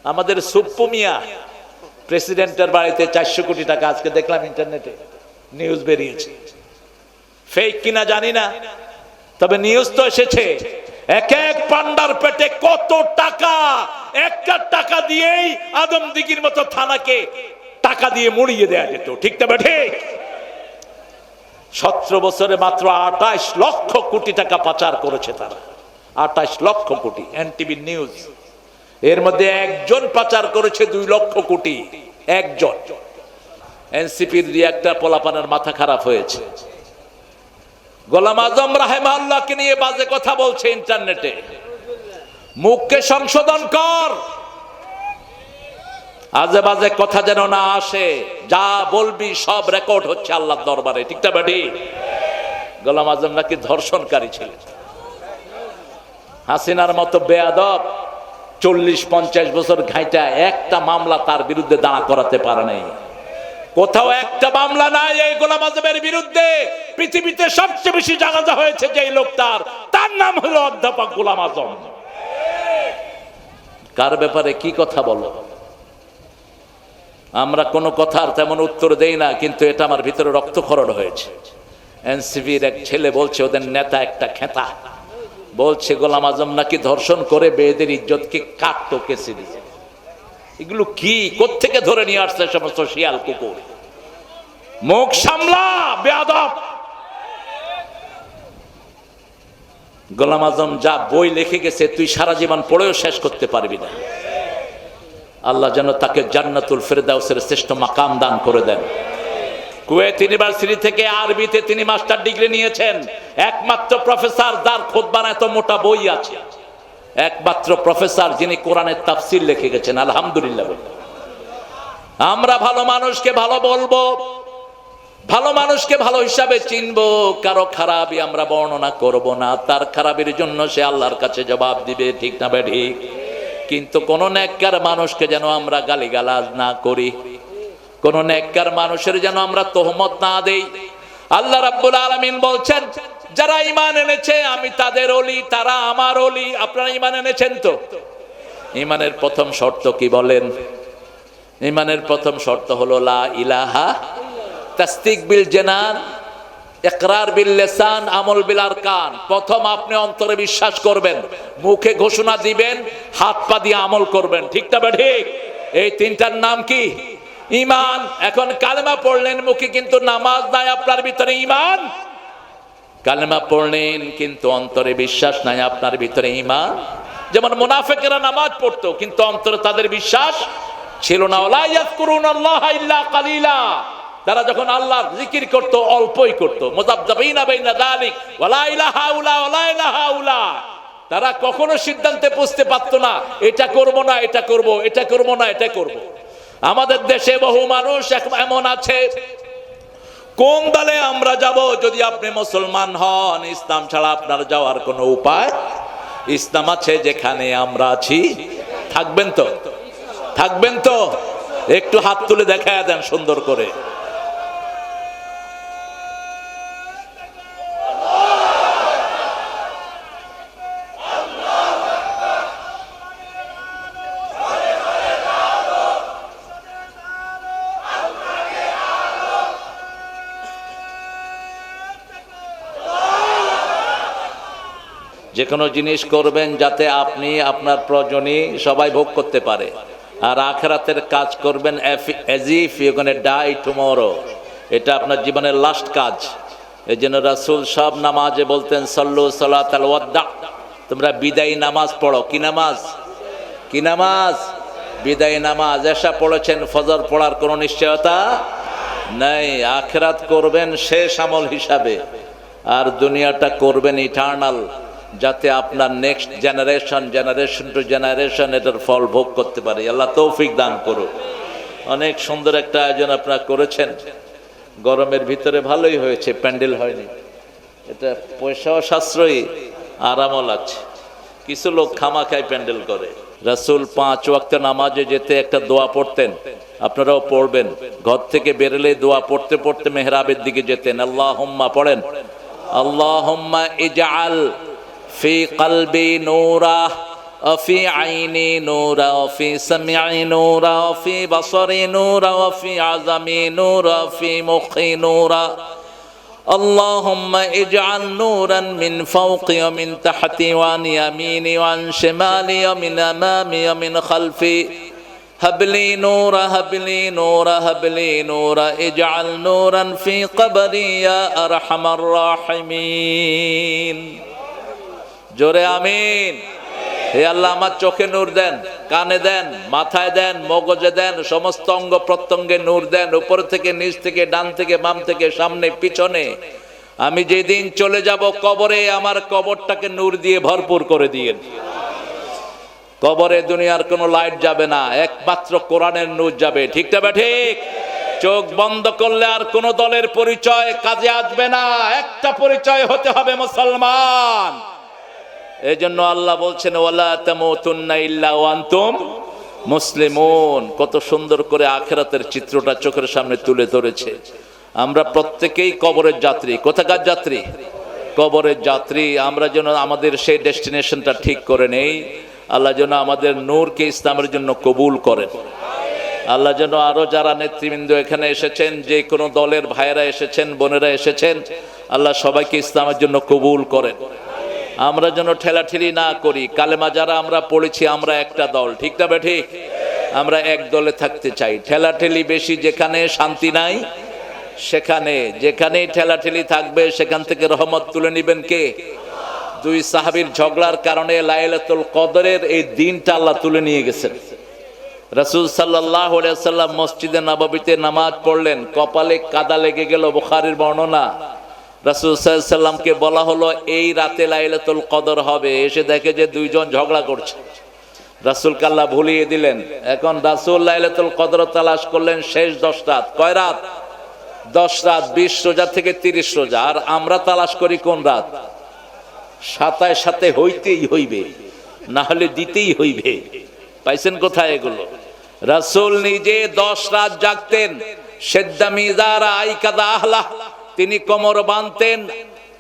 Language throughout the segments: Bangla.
আমাদের সুপ্পু মিয়া প্রেসিডেন্টের বাড়িতে 400 কোটি টাকা, আজকে দেখলাম ইন্টারনেটে নিউজ বেরিয়েছে, ফেক কিনা জানি না, তবে নিউজ তো এসেছে। এক এক পান্ডার পেটে কত টাকা, একটা টাকা দিয়েই আদমদিঘির মতো থানাকে টাকা দিয়ে মুড়িয়ে দেয়া যেত, ঠিক না ঠিক? 17 বছরে মাত্র 28 লক্ষ কোটি টাকা পাচার করেছে তারা, 28 লক্ষ কোটি। এনটিভি নিউজ, এর মধ্যে একজন পাচার করেছে 2 লক্ষ কোটি, একজন। এনসিপির দিয়ে একটা পোলাপানের মাথা খারাপ হয়েছে, গোলাম আজম রাহিমাহুল্লাহকে নিয়ে বাজে কথা বলছে ইন্টারনেটে। মুখকে সংশোধন কর, আজে বাজে কথা যেন না আসে, যা বলবি সব রেকর্ড হচ্ছে আল্লাহর দরবারে, ঠিক না বেটি? গোলাম আজম নাকি ধর্ষণকারী ছিলেন। হাসিনার মতো বেয়াদব 40-50 বছর ঘাইটা একটা মামলা তার বিরুদ্ধে দাঁড়া করাতে পারে নাই। কোথাও একটা মামলা নাই এই গোলাম আজমের বিরুদ্ধে। পৃথিবীতে সবচেয়ে বেশি জানাজা হয়েছে যে লোকটার, তার নাম হলো অধ্যাপক গোলাম আজম। কার ব্যাপারে কি কথা বলো? আমরা কোনো কথার তেমন উত্তর দেই না, কিন্তু এটা আমার ভিতরে রক্তক্ষরণ হয়েছে। এনসিপির এক ছেলে বলছে ওদের নেতা একটা খেতা, বলছে গোলাম আজম নাকি ধর্ষণ করে মেয়েদের ইজ্জতকে কাটতো, কেসে দিয়েছে। এগুলো কি, কোত্থেকে ধরে নিয়ে আসছে সমস্ত শিয়াল কুকুর? মুখ সামলা বেয়াদব। গোলাম আজম যা বই লিখে গেছে তুই সারা জীবন পড়েও শেষ করতে পারবি না। আল্লাহ যেন তাকে জান্নাতুল ফেরদাউসের শ্রেষ্ঠ মাকাম দান করে দেন। কুয়েত ইউনিভার্সিটি থেকে আরবিতে তিনি মাস্টার ডিগ্রি নিয়েছেন, একমাত্র প্রফেসর যার খুতবার এত মোটা বই আছে, একমাত্র প্রফেসর যিনি কোরআনের তাফসীর লিখে গেছেন। আলহামদুলিল্লাহ। আমরা ভালো মানুষকে ভালো বলবো, ভালো মানুষকে ভালো হিসাবে চিনবো, কারো খারাপই আমরা বর্ণনা করব না, তার খারাপের জন্য সে আল্লাহর কাছে জবাব দিবে, ঠিক না ঠিক? কিন্তু কোন নেককার মানুষকে যেন আমরা গালিগালাজ না করি, কোন নেককার মানুষের যেন আমরা তোহমত না দেই। আল্লাহ রাব্বুল আলামিন বলছেন যারা ঈমান এনেছে আমি তাদের ওলি, তারা আমার ওলি। আপনারা ঈমান এনেছেন তো? ঈমানের প্রথম শর্ত কি বলেন? ঈমানের প্রথম শর্ত হলো লা ইলাহা, তাসদিক বিল জানান, ইকরার বিল লিসান, আমল বিল আরকান। প্রথম আপনি অন্তরে বিশ্বাস করবেন, মুখে ঘোষণা দিবেন, হাত পা দিয়ে আমল করবেন, ঠিক না ঠিক? এই তিনটার নাম কি? ঈমান। এখন কালেমা পড়লেন মুখে কিন্তু নামাজ নাই আপনার ভিতরে, ঈমান? কালেমা পড়লেন কিন্তু অন্তরে বিশ্বাস নাই আপনার ভিতরে, ঈমান? যেমন মুনাফিকরা নামাজ পড়তো কিন্তু অন্তরে তাদের বিশ্বাস ছিল না। ওয়ালা ইয়াযকুরুনাল্লাহা ইল্লা কালিলা, তারা যখন আল্লাহর জিকির করত অল্পই করত। মুযাবযাবিনা বাইনা যালিক ওয়ালা ইলাহা ইল্লা ওয়ালা ইলাহা ইল্লা, তারা কখনো সিদ্ধান্তে পৌঁছতে পারতো না এটা করব না এটা করব, এটা করব না এটা করব। আমাদের দেশে বহু মানুষ এমন আছে, কোন দলে আমরা যাব? যদি আপনি মুসলমান হন, ইসলাম ছাড়া আপনার যাওয়ার কোনো উপায়? ইসলাম আছে যেখানে আমরা আছি। থাকবেন তো? থাকবেন তো? একটু হাত তুলে দেখায় দেন সুন্দর করে। যে কোনো জিনিস করবেন যাতে আপনি, আপনার প্রয়োজনী সবাই ভোগ করতে পারে। আর আখিরাতের কাজ করবেন as if you're gonna die tomorrow, এটা আপনার জীবনের লাস্ট কাজ। এই জন্য রাসূল সব নামাজে বলতেন সাল্লু সালাতাল ওয়াদা, তোমরা বিদায়ী নামাজ পড়ো। কি নামাজ? কি নামাজ? বিদায়ী নামাজ। এশা পড়েছেন, ফজর পড়ার কোনো নিশ্চয়তা নাই। আখিরাত করবেন শেষ আমল হিসাবে, আর দুনিয়াটা করবেন ইটারনাল, যাতে আপনার নেক্সট জেনারেশন টু জেনারেশন এটার ফল ভোগ করতে পারে। আল্লাহ তৌফিক দান করুন। অনেক সুন্দর একটা আয়োজন আপনারা করেছেন, গরমের ভিতরে ভালোই হয়েছে, প্যান্ডেল হয়নি, এটা পয়সাও সাশ্রয়ী, আরামও লাগছে। কিছু লোক খামাখাই প্যান্ডেল করে। রাসূল 5 ওয়াক্ত নামাজে যেতে একটা দোয়া পড়তেন, আপনারাও পড়বেন। ঘর থেকে বেরোলে দোয়া পড়তে পড়তে মেহরাবের দিকে যেতেন। আল্লাহুম্মা পড়েন, আল্লাহুম্মা ইজআল ফি কলবি নূরা وفي عيني نورا وفي سمعي نورا وفي بصري نورا وفي عظمي نورا وفي مخي نورا اللهم اجعل نورا من فوقي ومن تحتي وعن يميني وعن شمالي ومن امامي ومن خلفي هب لي نورا هب لي نورا هب لي نورا اجعل نورا في قبري يا ارحم الراحمين জোরে আমিন। হে আল্লাহ আমার চোখে নূর দেন, কানে দেন, মাথায় দেন, মগজে দেন, সমস্ত অঙ্গ প্রত্যঙ্গে নূর দেন, উপর থেকে নিচ থেকে ডান থেকে বাম থেকে সামনে পিছনে। আমি যেদিন চলে যাব কবরে আমার কবরটাকে নূর দিয়ে ভরপুর করে দিয়েন। কবরে দুনিয়ার কোনো লাইট যাবে না, একমাত্র কোরআনের নূর যাবে। ঠিক না ঠিক? চোখ বন্ধ করলে আর কোন দলের পরিচয় কাজে আসবে না, একটা পরিচয় হতে হবে মুসলমান। এই জন্য আল্লাহ বলছেন ওয়ালা তামুতুন্না ইল্লা ওয়া আনতুম মুসলিমুন। কত সুন্দর করে আখিরাতের চিত্রটা চোখের সামনে তুলে ধরেছে। আমরা প্রত্যেকেই কবরের যাত্রী। কোথাকার যাত্রী? কবরের যাত্রী। আমরা যেন আমাদের সেই ডেস্টিনেশনটা ঠিক করে নেই। আল্লাহ যেন আমাদের নূরকে ইসলামের জন্য কবুল করেন। আল্লাহ যেন আরো যারা নেতৃবৃন্দ এখানে এসেছেন, যে কোনো দলের ভাইয়েরা এসেছেন, বোনেরা এসেছেন, আল্লাহ সবাইকে ইসলামের জন্য কবুল করেন। আমরা যেন ঠেলাঠেলি না করি। কালেমা যারা আমরা পড়েছি আমরা একটা দল, ঠিক না ঠিক? আমরা এক দলে থাকতে চাই। ঠেলাঠেলি বেশি যেখানে শান্তি নাই, সেখানে যেখানেই ঠেলাঠেলি থাকবে সেখান থেকে রহমত তুলে নেবেন কে? দুই সাহাবীর ঝগড়ার কারণে লাইলাতুল কদরের এই দিনটা আল্লাহ তুলে নিয়ে গেছেন। রাসূল সাল্লাল্লাহু আলাইহি ওয়াসাল্লাম মসজিদে নববীতে নামাজ পড়লেন, কপালে কাদা লেগে গেল। বুখারীর বর্ণনা। রাসূল সাল্লাল্লাহু আলাইহি ওয়াসাল্লামকে বলা হলো এই রাতে লাইলাতুল কদর হবে। এসে দেখে যে দুইজন ঝগড়া করছে। রাসূলকে আল্লাহ ভুলিয়ে দিলেন। এখন রাসূল লাইলাতুল কদর তালাশ করলেন শেষ 10 রাত। কয় রাত? 10 রাত। 20 রোজা থেকে 30 রোজা। আর আমরা তালাশ করি কোন রাত? 27 সাথে হইতেই হইবে, না হলে দিতেই হইবে। পাইছেন কোথায় এগুলো? রাসূল নিজে 10 রাত জাগতেন। সেদ্দামিজারা আইকাদা আহলা, তিনি কোমর বাঁধতেন,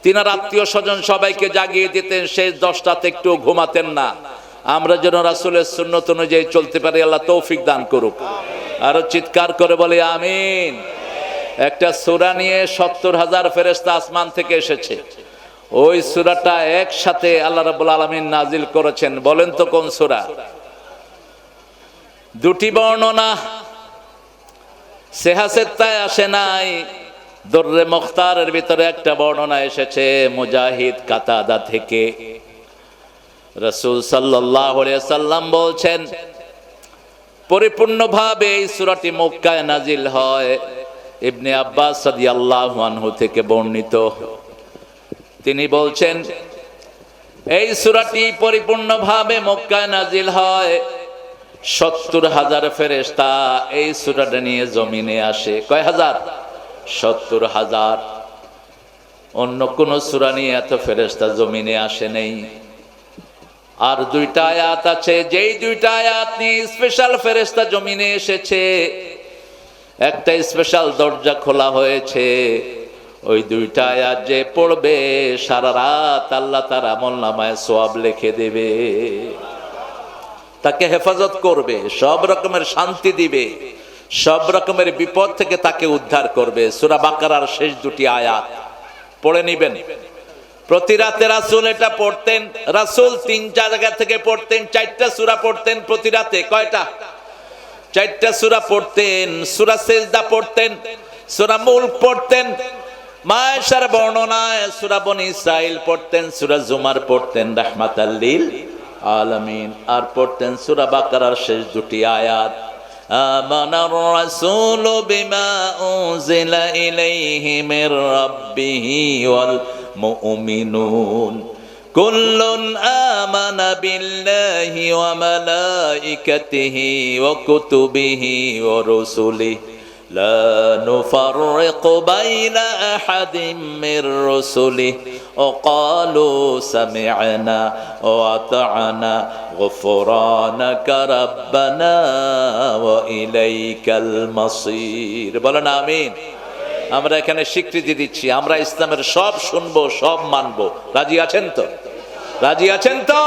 তিনার আত্মীয় স্বজন সবাইকে জাগিয়ে দিতেন। শেষ 10 রাত একটু ঘুমাতেন না। আমরা যেন রাসূলের সুন্নত অনুযায়ী চলতে পারি, আল্লাহ তৌফিক দান করুক। আরো চিৎকার করে বলি আমিন। একটা সূরা নিয়ে 70,000 ফেরেশতা আসমান থেকে এসেছে। ওই সূরাটা একসাথে আল্লাহ রাব্বুল আলামিন নাজিল করেছেন। বলেন তো কোন সূরা? দুটি বর্ণনা সেহাসেত্তায় আসে নাই, দররে মুখতারের ভিতরে একটা বর্ণনা এসেছে মুজাহিদ কাতাদা থেকে। রাসূল সাল্লাল্লাহু আলাইহি ওয়াসাল্লাম বলছেন পরিপূর্ণভাবে এই সূরাটি মক্কায় নাজিল হয়। ইবনে আব্বাস রাদিয়াল্লাহু আনহু থেকে বর্ণিত। তিনি বলছেন এই সূরাটি পরিপূর্ণভাবে মক্কায় নাজিল হয়। 70,000 ফেরেশতা এই সূরাটা নিয়ে জমিনে আসে। কয় হাজার? 70,000। অন্য কোন সূরা নিয়ে এত ফেরেশতা জমিনে আসে নেই। আর দুইটা আয়াত আছে, যেই দুইটা আয়াত নিয়ে স্পেশাল ফেরেশতা জমিনে এসেছে। একটা স্পেশাল দরজা খোলা হয়েছে। ওই দুইটা আয়াত যে পড়বে সারা রাত আল্লাহ তার আমলনামায় সওয়াব লিখে দেবে, তাকে হেফাজত করবে, সব রকমের শান্তি দিবে, সব রকমের বিপদ থেকে তাকে উদ্ধার করবে। সূরা বাকারার শেষ দুটি আয়াত পড়ে নিবেন। প্রতি রাতে রাসূল এটা পড়তেন। রাসূল 3 জায়গা থেকে পড়তেন। 4টা সূরা পড়তেন প্রতি রাতে। কয়টা? 4টা সূরা পড়তেন। সূরা সিজদা পড়তেন, সূরা মুলক পড়তেন, মায়েশার বর্ণনায় সূরা বনী ইসরাইল পড়তেন, সূরা জুমার পড়তেন রাহমাতাল লিল আলামিন, আর পড়তেন সূরা বাকারার শেষ দুটি আয়াত। আমানার রাসূলু বিমা উনজিলা ইলাইহি মির রাব্বিহি ওয়াল মুমিনুন কুল্লুন আমানা বিল্লাহি ওয়া মালাইকাতিহি ওয়া কুতুবিহি ওয়া রুসুলিহি লা নুফাররিকু বাইনা আহাদিম মির রুসুলিহি ওয়া ক্বালু সামি'না ওয়া আতা'না গুফরানাকা রাব্বানা ওয়া ইলাইকাল মাসির। বলেন আমিন। আমরা এখানে স্বীকৃতি দিচ্ছি আমরা ইসলামের সব শুনবো, সব মানবো। রাজি আছেন তো? রাজি আছেন তো?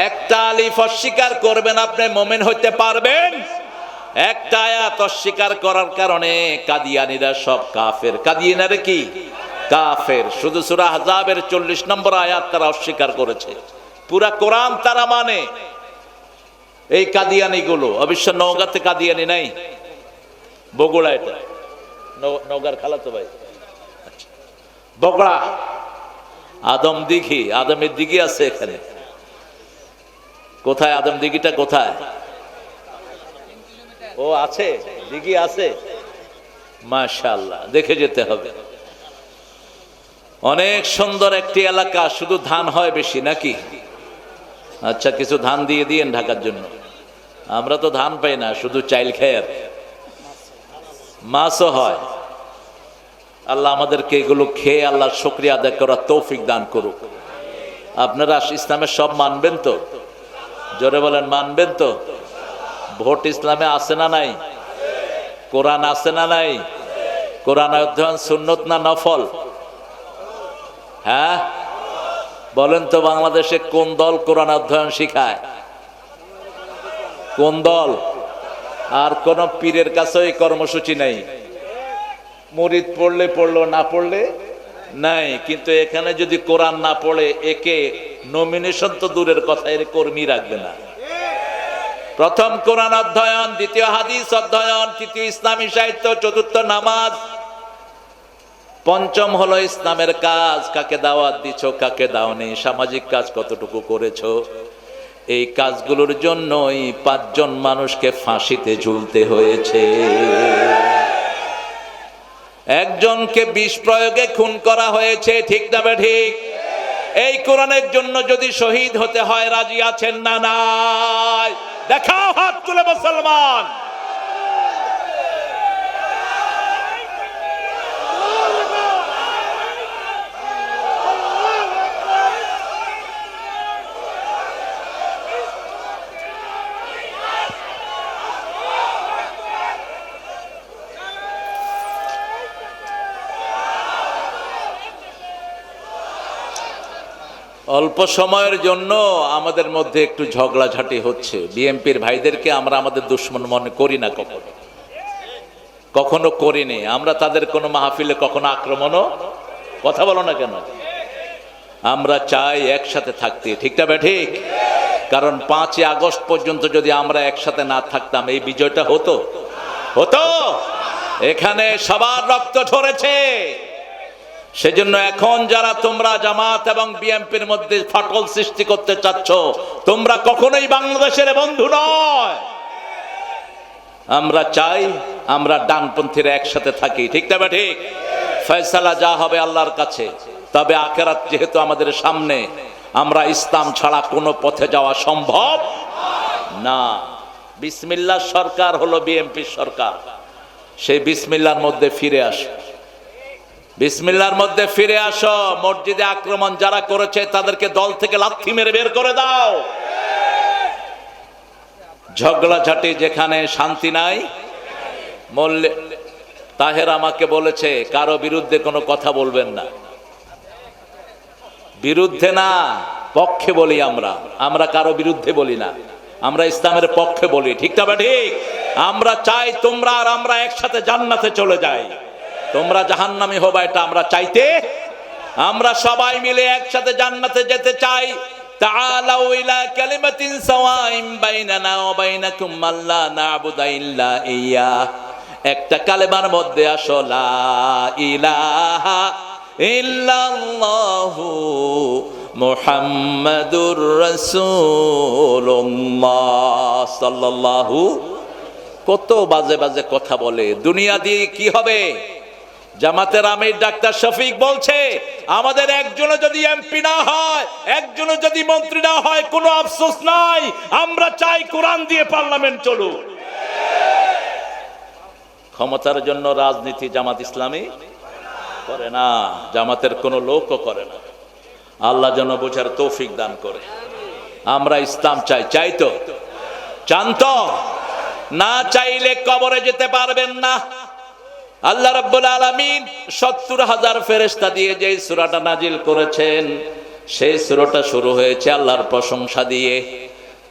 একটা আলিফ অস্বীকার করবেন, আপনি মুমিন হইতে পারবেন? একটা আয়াত অস্বীকার করার কারণে কাদিয়ানীরা সব কাফের। কাদিয়ানীরা কি? কাফের। শুধু সূরা আহজাবের 40 নম্বর আয়াত তারা অস্বীকার করেছে, পুরা কোরআন তারা মানে। এই কাদিয়ানি গুলো অবশ্য নওগাঁতে কাদিয়ানি নাই, বগুড়া, এটা নওগাঁর খালাতো ভাই। বগুড়া আদম দিঘি, আদমের দিঘি আছে এখানে। কোথায় আদম দিঘিটা? কোথায়? ও আছে, দিঘি আছে, মাশাআল্লাহ, দেখে যেতে হবে। অনেক সুন্দর একটি এলাকা, শুধু ধান হয় বেশি নাকি? আচ্ছা, কিছু ধান দিয়ে দিয়েন ঢাকার জন্য। আমরা তো ধান পাই না, শুধু চাইল খাই, আর মাছও হয়। আল্লাহ আমাদেরকে এগুলো খেয়ে আল্লাহ শুকরিয়া আদায় করার তৌফিক দান করুক। আপনারা ইসলামের সব মানবেন তো? জোরে বলেন, মানবেন তো? ভোট ইসলামে আছে না নাই? কোরআন আছে না নাই? কোরআন অধ্যয়ন সুন্নত না নফল? হ্যাঁ বলেন তো, বাংলাদেশে কোন দল কোরআন অধ্যয়ন শিখায়? কোন দল? আর কোন পীরের কাছে এই কর্মসূচি নাই। মুরিদ পড়লে পড়লো, না পড়লে নাই। কিন্তু এখানে যদি কোরআন না পড়ে, একে নমিনেশন তো দূরের কথা, এর কর্মী রাখবে না। প্রথম কোরআন অধ্যয়ন, দ্বিতীয় হাদিস অধ্যয়ন, তৃতীয় ইসলামী সাহিত্য, চতুর্থ নামাজ, পঞ্চম হলো ইসলামের কাজ। কাকে দাওয়াত দিছো, কাকে দাওনি, সামাজিক কাজ কতটুকু করেছো। এই কাজগুলোর জন্যই 5 জন মানুষকে ফাঁসিতে ঝুলতে হয়েছে। একজনকে বিষ প্রয়োগে খুন করা হয়েছে, ঠিক না ঠিক? এই কোরআনের জন্য যদি শহীদ হতে হয়, রাজি আছেন না নাই? দেখাও হাত তুলে মুসলমান। অল্প সময়ের জন্য আমাদের মধ্যে একটু ঝগড়াঝাটি হচ্ছে। বিএনপির ভাইদেরকে আমরা আমাদের দুশ্মন মনে করি না, কখনো করিনি। আমরা তাদের কোনো মাহফিলে কখনো আক্রমণও, কথা বলো না কেন? আমরা চাই একসাথে থাকতে, ঠিক না ঠিক? কারণ 5ই আগস্ট পর্যন্ত যদি আমরা একসাথে না থাকতাম, এই বিজয়টা হতো? এখানে সবার রক্ত ঝরেছে। সেজন্য এখন যারা তোমরা জামাত এবং বিএনপির মধ্যে ফাটল সৃষ্টি করতে চাচ্ছ, তোমরা কখনোই বাংলাদেশের বন্ধু নয়। আমরা চাই আমরা ডানপন্থীরা একসাথে থাকি, ঠিক না ঠিক? ফয়সালা যা হবে আল্লাহর কাছে। তবে আখিরাত যেহেতু আমাদের সামনে, আমরা ইসলাম ছাড়া কোনো পথে যাওয়া সম্ভব না। বিসমিল্লাহ সরকার হলো বিএনপির সরকার। সেই বিসমিল্লাহর মধ্যে ফিরে আসো, বিসমিল্লাহর মধ্যে ফিরে আসো। মসজিদে আক্রমণ যারা করেছে তাদেরকে দল থেকে লাথি মেরে বের করে দাও। ঝগড়াঝাটি যেখানে শান্তি নাই, তাহের আমাকে বলেছে কারো বিরুদ্ধে কোনো কথা বলবেন না। বিরুদ্ধে না, পক্ষে বলি। আমরা কারো বিরুদ্ধে বলি না, আমরা ইসলামের পক্ষে বলি, ঠিক না ঠিক? আমরা চাই তোমরা আর আমরা একসাথে জান্নাতে চলে যাই। তোমরা জাহান্নামী হবা, এটা আমরা চাইতে। আমরা সবাই মিলে একসাথে জান্নাতে যেতে চাই। তাআলাউ ইলা কালিমাতিন সাওয়াইন বাইনানা ওয়া বাইনাকুম আল্লা না'বুদা ইল্লা ইয়া। একটা কালেমার মধ্যে আসো, লা ইলাহা ইল্লাল্লাহু মুহাম্মাদুর রাসূলুল্লাহ সাল্লাল্লাহু। কত বাজে বাজে কথা বলে। দুনিয়া দিয়ে কি হবে? জামাতের আমির ডাক্তার শফিক বলছে, আমাদের একজনও যদি এমপি না হয়, একজনও যদি মন্ত্রী না হয়, কোনো আফসোস নাই। আমরা চাই কোরআন দিয়ে পার্লামেন্ট চলুক। ক্ষমতার জন্য রাজনীতি জামাত ইসলামী করে না, জামাতের কোনো লোকও করে না। আল্লাহ যেন বোঝার তৌফিক দান করে। আমরা ইসলাম চাই, চাই তো? চান তো? না চাইলে কবরে যেতে পারবেন না। আল্লাহ রাব্বুল আলামিন 70,000 ফেরেশতা দিয়ে যে সূরাটা নাজিল করেছেন, সেই সূরাটা শুরু হয়েছে আল্লাহর প্রশংসা দিয়ে।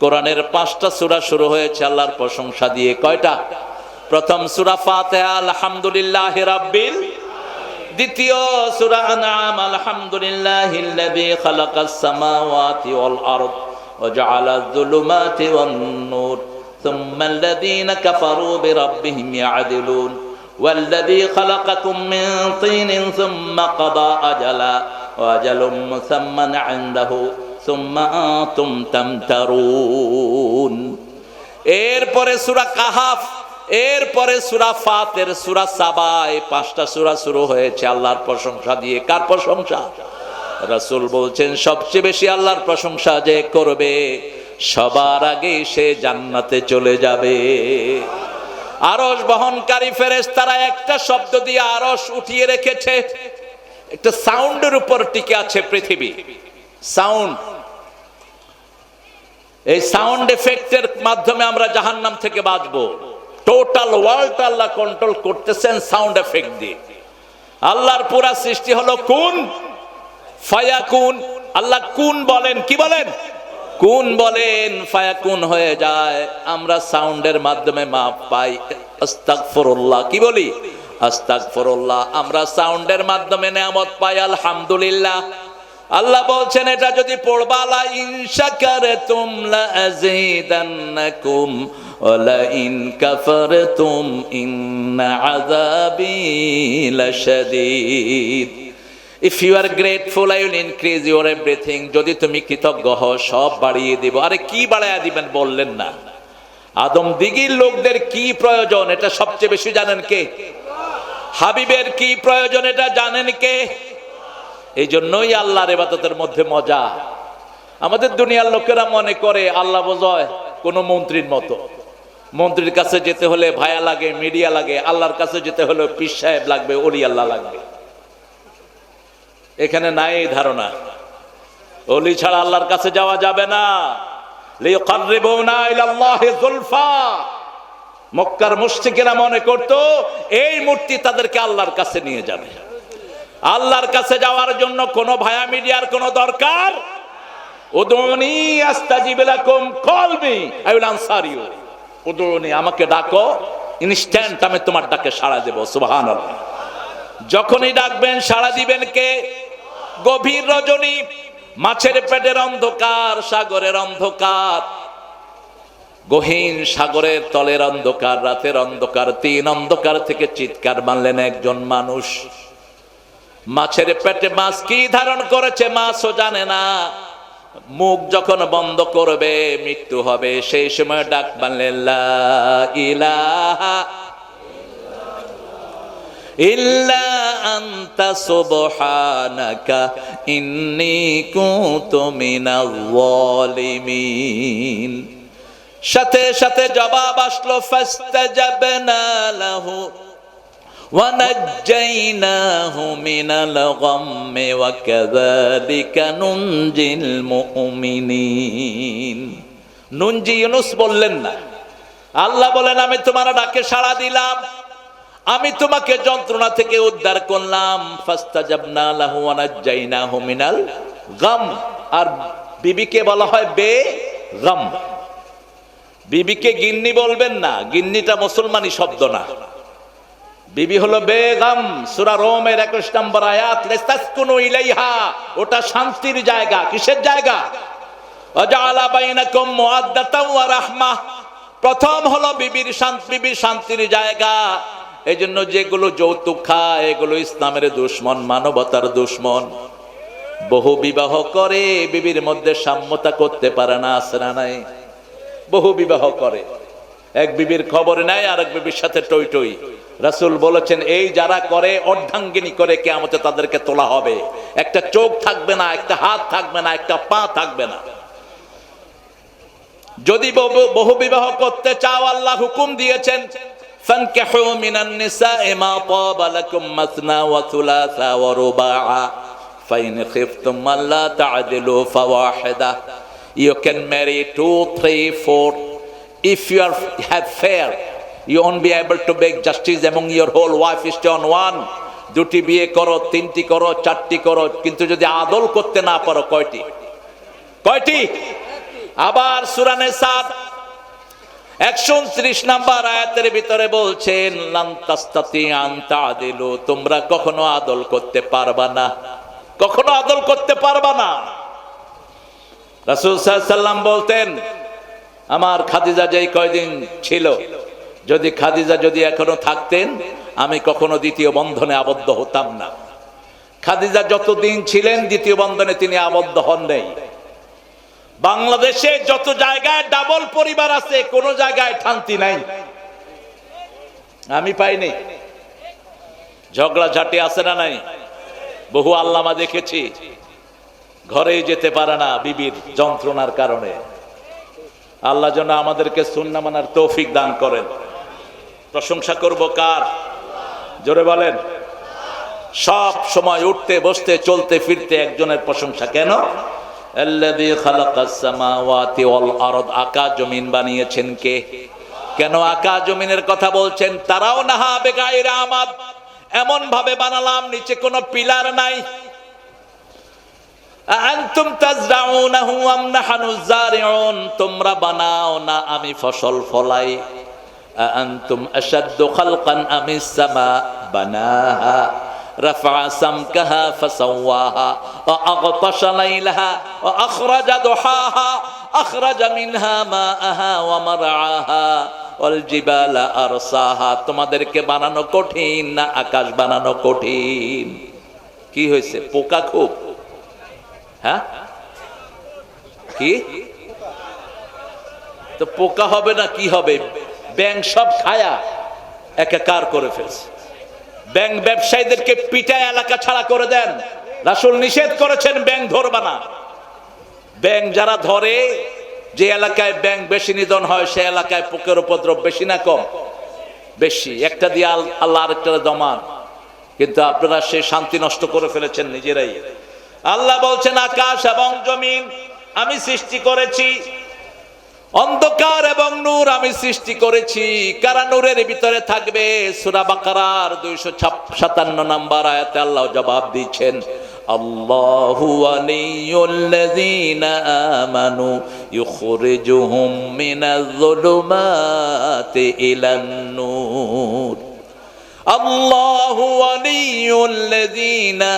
কোরআনের 5টা সূরা শুরু হয়েছে আল্লাহর প্রশংসা দিয়ে। কয়টা? প্রথম সূরা ফাতিহা আলহামদুলিল্লাহি রাব্বিল, দ্বিতীয় সূরা আনআম আলহামদুলিল্লাহিল্লাযী খালাকাস সামাওয়াতি ওয়াল আরদ ওয়া জাআলায যুলুমাতি ওয়ান নূর সুম্মাল্লাযীনা কাফারু বিরাব্বিহিম ইয়া'দিলুন ওয়াল্লাযী খালাকাকুম মিন তিনিন সুম্মা কাদা আজালা ওয়া আজালুম মুসাম্মান 'ইনদাহু সুম্মা আনতুম তামতারুন। এরপরে সূরা কাহাফ, এরপরে সূরা ফাতির, সূরা সাবা, এই 5টা সূরা শুরু হয়েছে আল্লাহর প্রশংসা দিয়ে। কার প্রশংসা? রাসূল বলছেন সবচেয়ে বেশি আল্লাহর প্রশংসা যে করবে সবার আগে সে জান্নাতে চলে যাবে। আরশ বহনকারী ফেরেশতারা একটা শব্দ দিয়ে আরশ উঠিয়ে রেখেছে। একটা সাউন্ডের উপর টিকে আছে পৃথিবী, সাউন্ড। এই সাউন্ড এফেক্টের মাধ্যমে আমরা জাহান্নাম থেকে বাঁচবো। টোটাল ওয়ার্ল্ড আল্লাহ কন্ট্রোল করতেছেন সাউন্ড এফেক্ট দিয়ে। আল্লাহর পুরা সৃষ্টি হলো কুন ফায়াকুন। আল্লাহ কুন বলেন, কি বলেন? কুন বলেন, ফায়াকুন হয়ে যায়। আমরা সাউন্ডের মাধ্যমে মাপ পাই। আস্তাগফিরুল্লাহ, কি বলি? আস্তাগফিরুল্লাহ। আমরা সাউন্ডের মাধ্যমে নিয়ামত পাই আলহামদুলিল্লাহ। আল্লাহ বলছেন এটা যদি পড়বা লা ইন শাকারতুম লা আযীদান্নাকুম ওয়া লা ইন কাফারতুম ইন্না আযাবি লাশাদীদ। If you are grateful, I will increase your everything. যদি তুমি কৃতজ্ঞ হও সব বাড়িয়ে দিব। আরে কি বাড়ায়া দিবেন বললেন না? আদম দিগির লোকদের কি প্রয়োজন এটা সবচেয়ে বেশি জানেন কে? হাবিবের কি প্রয়োজন এটা জানেন কে? এই জন্যই আল্লাহর ইবাদতের মধ্যে মজা। আমাদের দুনিয়ার লোকেরা মনে করে আল্লাহ বোঝায় কোন মন্ত্রীর মতো। মন্ত্রীর কাছে যেতে হলে ভায়া লাগে, মিডিয়া লাগে। আল্লাহর কাছে যেতে হলে পীর সাহেব লাগবে, ওলি আল্লাহ লাগবে। এখানে নাই এই ধারণা। ওলি ছাড়া আল্লাহর কাছে যাওয়া যাবে না। লিয়ুকাররিবুনা ইলাল্লাহি যুলফা। মক্কার মুশরিকেরা মনে করত এই মূর্তি তাদেরকে আল্লাহর কাছে নিয়ে যাবে। আল্লাহর কাছে যাওয়ার জন্য কোনো ভায়া মিডিয়ার কোনো দরকার। উদুনি আস্তাজিব লাকুম, call me I will answer you. উদুনি, আমাকে ডাকো, ইনস্ট্যান্ট আমি তোমার ডাকে সাড়া দেব। সুবহানাল্লাহ। যখনই ডাকবেন সাড়া দিবেন কে? গভীর রজনী, মাছের পেটের অন্ধকার, সাগরের অন্ধকার, গহীন সাগরের তলের অন্ধকার, রাতের অন্ধকার, 3 অন্ধকার থেকে চিৎকার মারলেন একজন মানুষ। মাছের পেটে মাছ কি ধারণ করেছে মাছও জানে না। মুখ যখন বন্ধ করবে মৃত্যু হবে, সেই সময় ডাক মারলেন লা ইলাহা ইল্লা আনতা সুবহানাকা ইন্নী কুনতু মিনাল যালিমিন। সাথে সাথে জবাব আসলো ফাস্তাজাবনা লাহু ওয়া নাজ্জাইনাহু মিনাল গাম্মি ওয়া কাযালিকা নুনজিল মুমিনিন। নুনজি ইউনুস বললেন না। আল্লাহ বলেন আমি তোমার ডাকে সাড়া দিলাম, আমি তোমাকে যন্ত্রণা থেকে উদ্ধার করলাম। ফাস্তাজাবনা লাহু ওয়া নাজ্জাইনাহু মিনাল গাম। আর বিবিকে বলা হয় বে গাম। বিবিকে গিন্নি বলবেন না, গিন্নিটা মুসলমানি শব্দ না। বিবি হলো বেগম। সূরা রোমের 21 নম্বর আয়াত, লিস্তাসকুনু ইলাইহা, ওটা শান্তির জায়গা। কিসের জায়গা? ওয়াজআলা বাইনাকুম মুআদ্দাতাও ওয়া রাহমাহ। প্রথম হলো বিবির শান্তির জায়গা। এজন্য যেগুলো যৌতুক খায় এগুলো ইসলামের দুশমন, মানবতার দুশমন। বহু বিবাহ করে বিবির মধ্যে সাম্যতা করতে পারে না, আছে না নাই? বহু বিবাহ করে, এক বিবির খবর নেয় আরেক বিবির সাথে টই টই। রাসূল বলেছেন এই যারা করে অর্ধাঙ্গিনী করে, কিয়ামতে তাদেরকে তোলা হবে। একটা চোখ থাকবে না, একটা হাত থাকবে না, একটা পা থাকবে না। যদি বহু বিবাহ করতে চাও আল্লাহ হুকুম দিয়েছেন ফানকিহু মিনান নিসাই মা তাবা লাকুম মাসনা ওয়া থুলাসা ওয়া রুবাআ ফাইন খিফতুম আল্লা তা'দিলু ফাওয়াহিদা। You can marry 2, 3, 4. If you have fair, you won't be able to make justice among your whole wife is on one. দুটি বিয়ে করো, তিনটি করো, চারটি করো, কিন্তু যদি আদল করতে না পারো কয়টি? কয়টি? আবার সূরা নিসা 129 নম্বর আয়াতের ভিতরে বলছেন লান তাস্তাতিআন তা'দিলু, তোমরা কখনো আদল করতে পারবা না, কখনো আদল করতে পারবা না। রাসূল সাল্লাল্লাহু আলাইহি সাল্লাম বলতেন, আমার খাদিজা যেই কয়দিন ছিল, যদি খাদিজা যদি এখনো থাকতেন আমি কখনো দ্বিতীয় বন্ধনে আবদ্ধ হতাম না। খাদিজা যতদিন ছিলেন দ্বিতীয় বন্ধনে তিনি আবদ্ধ হন নাই। বাংলাদেশে যত জায়গায় ডাবল পরিবার আছে কোন জায়গায় শান্তি নাই, আমি পাইনি। ঝগড়া ঝাঁটি আছে না নাই? বহু আল্লামা দেখেছি ঘরেই যেতে পারে না বিবির যন্ত্রণার কারণে। আল্লাহ যেন আমাদেরকে সুন্নাহ মানার তৌফিক দান করেন। প্রশংসা করব কার? জোরে বলেন। সব সময় উঠতে বসতে চলতে ফিরতে একজনের প্রশংসা। কেন? আল্লাযী খালাকাস সামাওয়াতি ওয়াল আরদ, আকাশ জমিন বানিয়েছেন কে? কেন আকাশ জমিনের কথা বলছেন? তারাও নাহা বেগাইরে আমাদ, এমন ভাবে বানালাম নিচে কোনো পিলার নাই। আনতুম তাজরাউনাহু আম নাহনু যারিউন, তোমরা বানাও না আমি ফসল ফলাই। আনতুম আশাদ্দু খালকান আমিস সামা বানাহা রাফা সামকাহা ফাসাওয়াহা ওয়া আগতাশা লাইলাহা ওয়া আখরাজা দুহাহা আখরাজা মিনহা মাআহা ওয়া মারআহা ওয়াল জিবালা আরসাহা। তোমাদেরকে বানানো কঠিন না আকাশ বানানো কঠিন? কি হয়েছে? পোকা খুব? হ্যাঁ কি তো পোকা হবে না কি হবে? ব্যাং সব খায়া একাকার করে ফেলছে। ব্যাং ব্যবসায়ীদেরকে পিটায় এলাকা ছাড়া করে দেন। রাসূল নিষেধ করেছেন ব্যাং ধরবা না। ব্যাং যারা ধরে, যে এলাকায় ব্যাং বেশি নিধন হয় সে এলাকায় পোকের উপদ্রব বেশি না কম? বেশি। একটা দিয়ে আল্লাহ আরেকটা দমান, কিন্তু আপনারা সে শান্তি নষ্ট করে ফেলেছেন নিজেরাই। আল্লাহ বলছেন আকাশ এবং জমিন আমি সৃষ্টি করেছি, অন্ধকার এবং নূর আমি সৃষ্টি করেছি। কারা নূরের ভিতরে থাকবে? সূরা বাকারার 257 নম্বর আয়াতে আল্লাহ জবাব দিচ্ছেন, আল্লাহু ওয়ালিয়ুল্লাযীনা আমানু ইউখরিজুহুম মিনাজ যুলুমাতি ইলান নূর। আল্লাহু ওয়ালিয়ুল্লাযীনা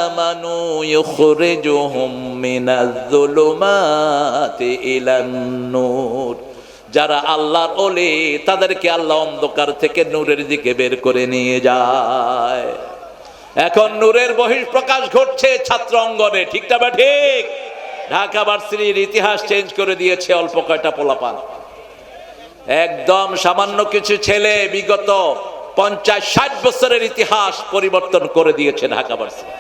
আমানু ইউখরিজুহুম মিনাজ যুলুমাতি ইলান নূর। যারা আল্লাহর ওলি তাদেরকে আল্লাহ অন্ধকার থেকে নূরের দিকে বের করে নিয়ে যায়। এখন নূরের বহিঃপ্রকাশ ঘটছে ছাত্র অঙ্গনে, ঠিক না? ঠিক। ঢাকা ভার্সিটির ইতিহাস চেঞ্জ করে দিয়েছে অল্প কয়টা পোলাপান। একদম সামান্য কিছু ছেলে বিগত 50-60 বছরের ইতিহাস পরিবর্তন করে দিয়েছে ঢাকা ভার্সিটি।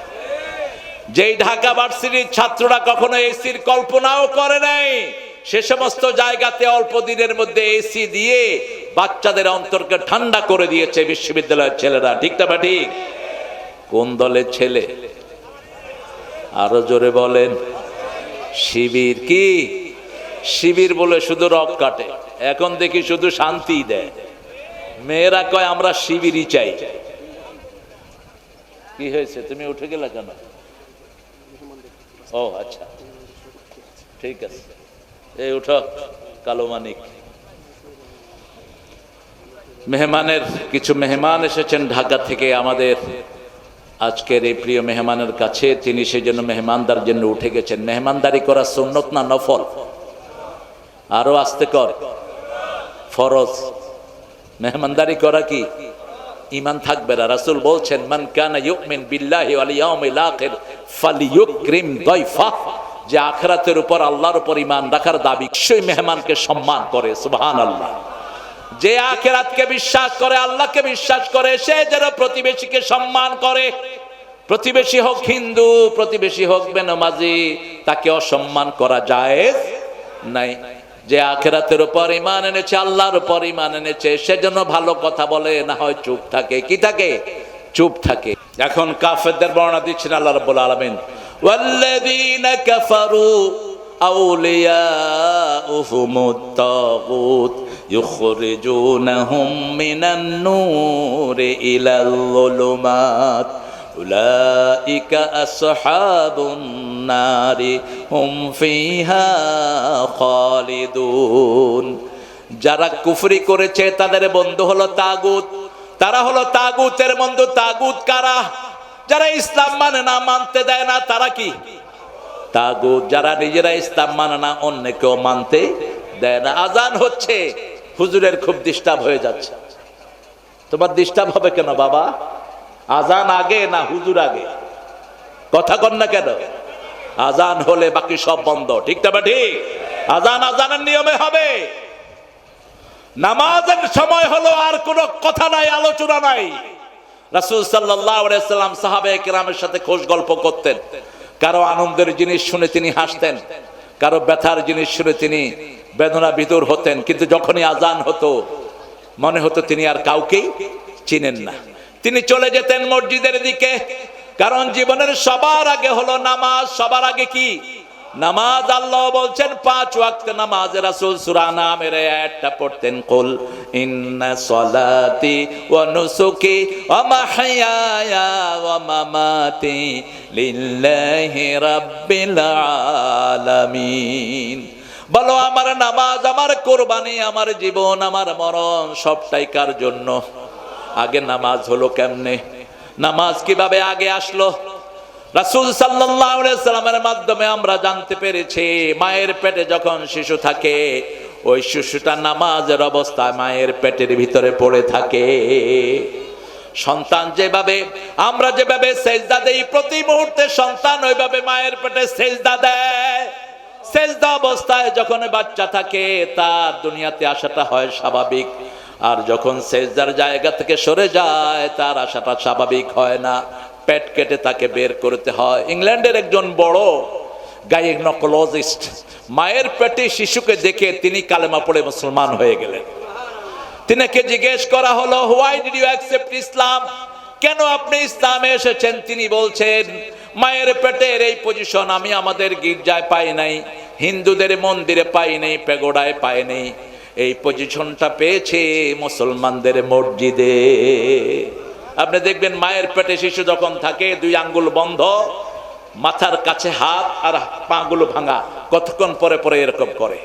যেই ঢাকা ভার্সিটির ছাত্ররা কখনো এসির কল্পনাও করে নাই, সে সমস্ত জায়গাতে অল্প দিনের মধ্যে এসি দিয়ে বাচ্চাদের অন্তরকে ঠান্ডা করে দিয়েছে বিশ্ববিদ্যালয়ের ছেলেরা, ঠিক না? ঠিক। কোন দলের ছেলে? আরো জোরে বলেন। শিবির। কি শিবির বলে শুধু রক কাটে, এখন দেখি শুধু শান্তি দেয়। মেয়েরা কয় আমরা শিবিরই চাই। কি হয়েছে? তুমি উঠে গেলে কেন? ও আচ্ছা, ঠিক আছে, এই উঠো। কালো মানিক, মেহমানের কিছু মেহমান এসেছেন ঢাকা থেকে আমাদের আজকের এই প্রিয় মেহমানের কাছে। তিনি সেই জন্য মেহমানদার জন্য উঠে গেছেন। মেহমানদারি করা সুন্নত না নফল? আরো আস্তে কর। ফরজ। মেহমানদারি করা কি? ঈমান থাকবে না। রাসূল বলছেন মান কানা ইউমিন বিল্লাহি ওয়াল ইয়াউমিল আখির ফালিয়ুকরিম দাইফাহ। যে আখিরাতের উপর আল্লাহর উপর ঈমান রাখার দাবি সেই মেহমানকে সম্মান করে। সুবহানাল্লাহ। যে আখিরাতকে বিশ্বাস করে, আল্লাহকে বিশ্বাস করে, সে যেন প্রতিবেশীকে সম্মান করে। প্রতিবেশী হোক হিন্দু, প্রতিবেশী হোক বেনামাজি, তাকে অসম্মান করা জায়েজ নাই। যে আখিরাতের উপর ঈমান এনেছে, আল্লাহর উপর ঈমান এনেছে, সেজন্য ভালো কথা বলে, না হয় চুপ থাকে। কি থাকে? চুপ থাকে। এখন কাফেরদের বর্ণনা দিচ্ছেন আল্লাহ রাব্বুল আলামিন, ওয়াল্লাযীনা কাফারু আউলিয়াউহুমুত তাগুত ইউখরিজুনাহুম মিনান নূরি ইলাল যুলুমাত উলাইকা আসহাবুন নারি হুম ফিহা খালিদুন। যারা কুফরি করেছে তাদের বন্ধু হলো তাগুত, তারা হলো তাগুতের বন্ধু। তাগুত কারা? যারা ইসলাম মানে না, মানতে দেয় না, তারা কি তাগুত। যারা নিজেরা ইসলাম মানে না, অন্যকেও মানতে দেয় না। আজান হচ্ছে, হুজুরের খুব ডিস্টার্ব হয়ে যাচ্ছে। তোমার ডিস্টার্ব হবে কেন বাবা? আজান আগে না হুজুর আগে? কথা কন না কেন? আজান হলে বাকি সব বন্ধ, ঠিক না? ঠিক। আজান আজানের নিয়মে হবে। নামাজের সময় হলো, আর কোনো কথা নাই, আলোচনা নাই। রাসূল সাল্লাল্লাহু আলাইহি সাল্লাম সাহাবায়ে কেরামের সাথে খোশ গল্প করতেন। কারো আনন্দের জিনিস শুনে তিনি হাসতেন, কারো ব্যথার জিনিস শুনে তিনি বেদনা বিদুর হতেন। কিন্তু যখনই আজান হতো মনে হতো তিনি আর কাউকেই চিনেন না। তিনি চলে যেতেন মসজিদের দিকে, কারণ জীবনের সবার আগে হলো নামাজ। সবার আগে কি? নামাজ। আল্লাহ বলছেন 5 ওয়াক্ত নামাজ। রাসূল সূরা নামের আয়াতটা পড়তেন, কুল ইন্না সলাতি ওয়া নুসুকি ওয়া মাহইয়ায়া ওয়া মামাতি লিল্লাহি রাব্বিল আলামিন। বলো আমার নামাজ, আমার কুরবানি, আমার জীবন, আমার মরণ সবটাই কার জন্য? আগে নামাজ হলো কেমনে? নামাজ কিভাবে আগে আসলো? রাসূল সাল্লাল্লাহু আলাইহি সাল্লামের মাধ্যমে আমরা জানতে পেরেছি, মায়ের পেটে যখন শিশু থাকে, ওই শিশুটা নামাজের অবস্থায় মায়ের পেটের ভিতরে পড়ে থাকে। সন্তান যেভাবে, আমরা যেভাবে সেজদা দেই প্রতি মুহূর্তে, সন্তান ওইভাবে মায়ের পেটে সেজদা দেয়। সেজদা অবস্থায় যখন বাচ্চা থাকে তার দুনিয়াতে আসাটা হয় স্বাভাবিক, আর যখন সেজদার জায়গা থেকে সরে যায় তার আসাটা স্বাভাবিক হয় না, পেট কেটে তাকে বের করতে হয়। ইংল্যান্ডের একজন বড় গাইনোকোলজিস্ট মায়ের পেটে শিশুকে দেখে তিনি কালেমা পড়ে মুসলমান হয়ে গেলেন। তিনাকে জিজ্ঞেস করা হলো, why did you accept Islam? কেন আপনি ইসলামে এসেছেন? তিনি বলছেন, মায়ের পেটের এই পজিশন আমি আমাদের গির্জায় পাই নাই, হিন্দুদের মন্দিরে পাই নাই, পেগোডায় পাই নাই, এই পজিশনটা পেয়েছে মুসলমানদের মসজিদে। আপনি দেখবেন মায়ের পেটে শিশু যখন থাকে 2 আঙ্গুল বন্ধ, মাথার কাছে হাত, আর পাগুলো ভাঙা, কতক্ষণ পরে পরে এরকম করে।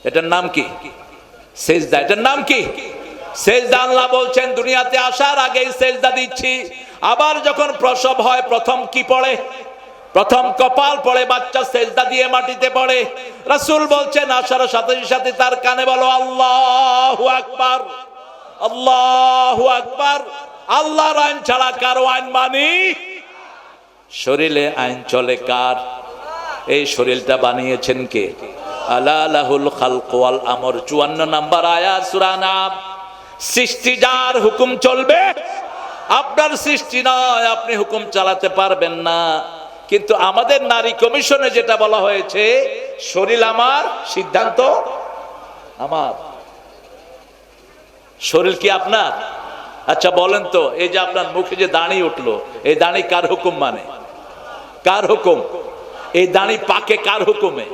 এটার নাম কি? সেজদা। এটার নাম কি? সেজদা। আল্লাহ বলছেন দুনিয়াতে আসার আগেই সেজদা দিচ্ছি। আবার যখন প্রসব হয় প্রথম কি পড়ে? প্রথম কপাল পড়ে, বাচ্চা সেজদা দিয়ে মাটিতে পড়ে। রাসূল বলছেন আসার সাথে সাথে তার কানে বলো আল্লাহু আকবার, আল্লাহু আকবার। আল্লাহর আইন ছাড়া কারো আইন মানি? শরীরে আইন চলে কার? এই শরীরটা বানিয়েছেন কে? আলা লাহুল খালক ওয়াল আমর, 54 নম্বর আয়াত সূরা নাম। সৃষ্টি যার, হুকুম চলবে। আপনার সৃষ্টি নয়, আপনি হুকুম চালাতে পারবেন না। কিন্তু আমাদের নারী কমিশনে যেটা বলা হয়েছে, শরীর আমার, সিদ্ধান্ত আমার। শরীর কি আপনার? আচ্ছা বলেন তো, এই যে আপনার মুখে যে দাড়ি উঠলো, এই দাড়ি কার হুকুম মানে? কার হুকুম? এই দাড়ি পাকে কার হুকুমে?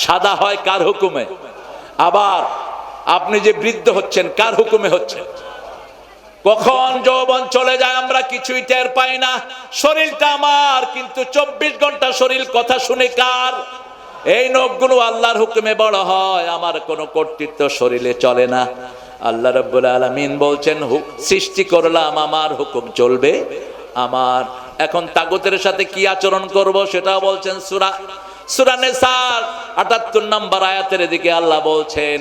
সাদা হয় কার হুকুমে? আবার আপনি যে বৃদ্ধ হচ্ছেন কার হুকুমে হচ্ছেন? কখন যৌবন চলে যায় আমরা কিছুই টের পাই না। শরীরটা আমার, কিন্তু 24 ঘন্টা শরীর কথা শুনে কার? এই নখগুলো আল্লাহর হুকুমে বড় হয়, আমার কোনো কর্তৃত্ব শরীরে চলে না। আল্লাহ রাব্বুল আলামিন বলছেন সৃষ্টি করলাম, আমার হুকুম চলবে আমার। এখন তাগুতের সাথে কি আচরণ করব সেটাও বলছেন। সূরা নিসার 78 নম্বর আয়াতের দিকে আল্লাহ বলছেন,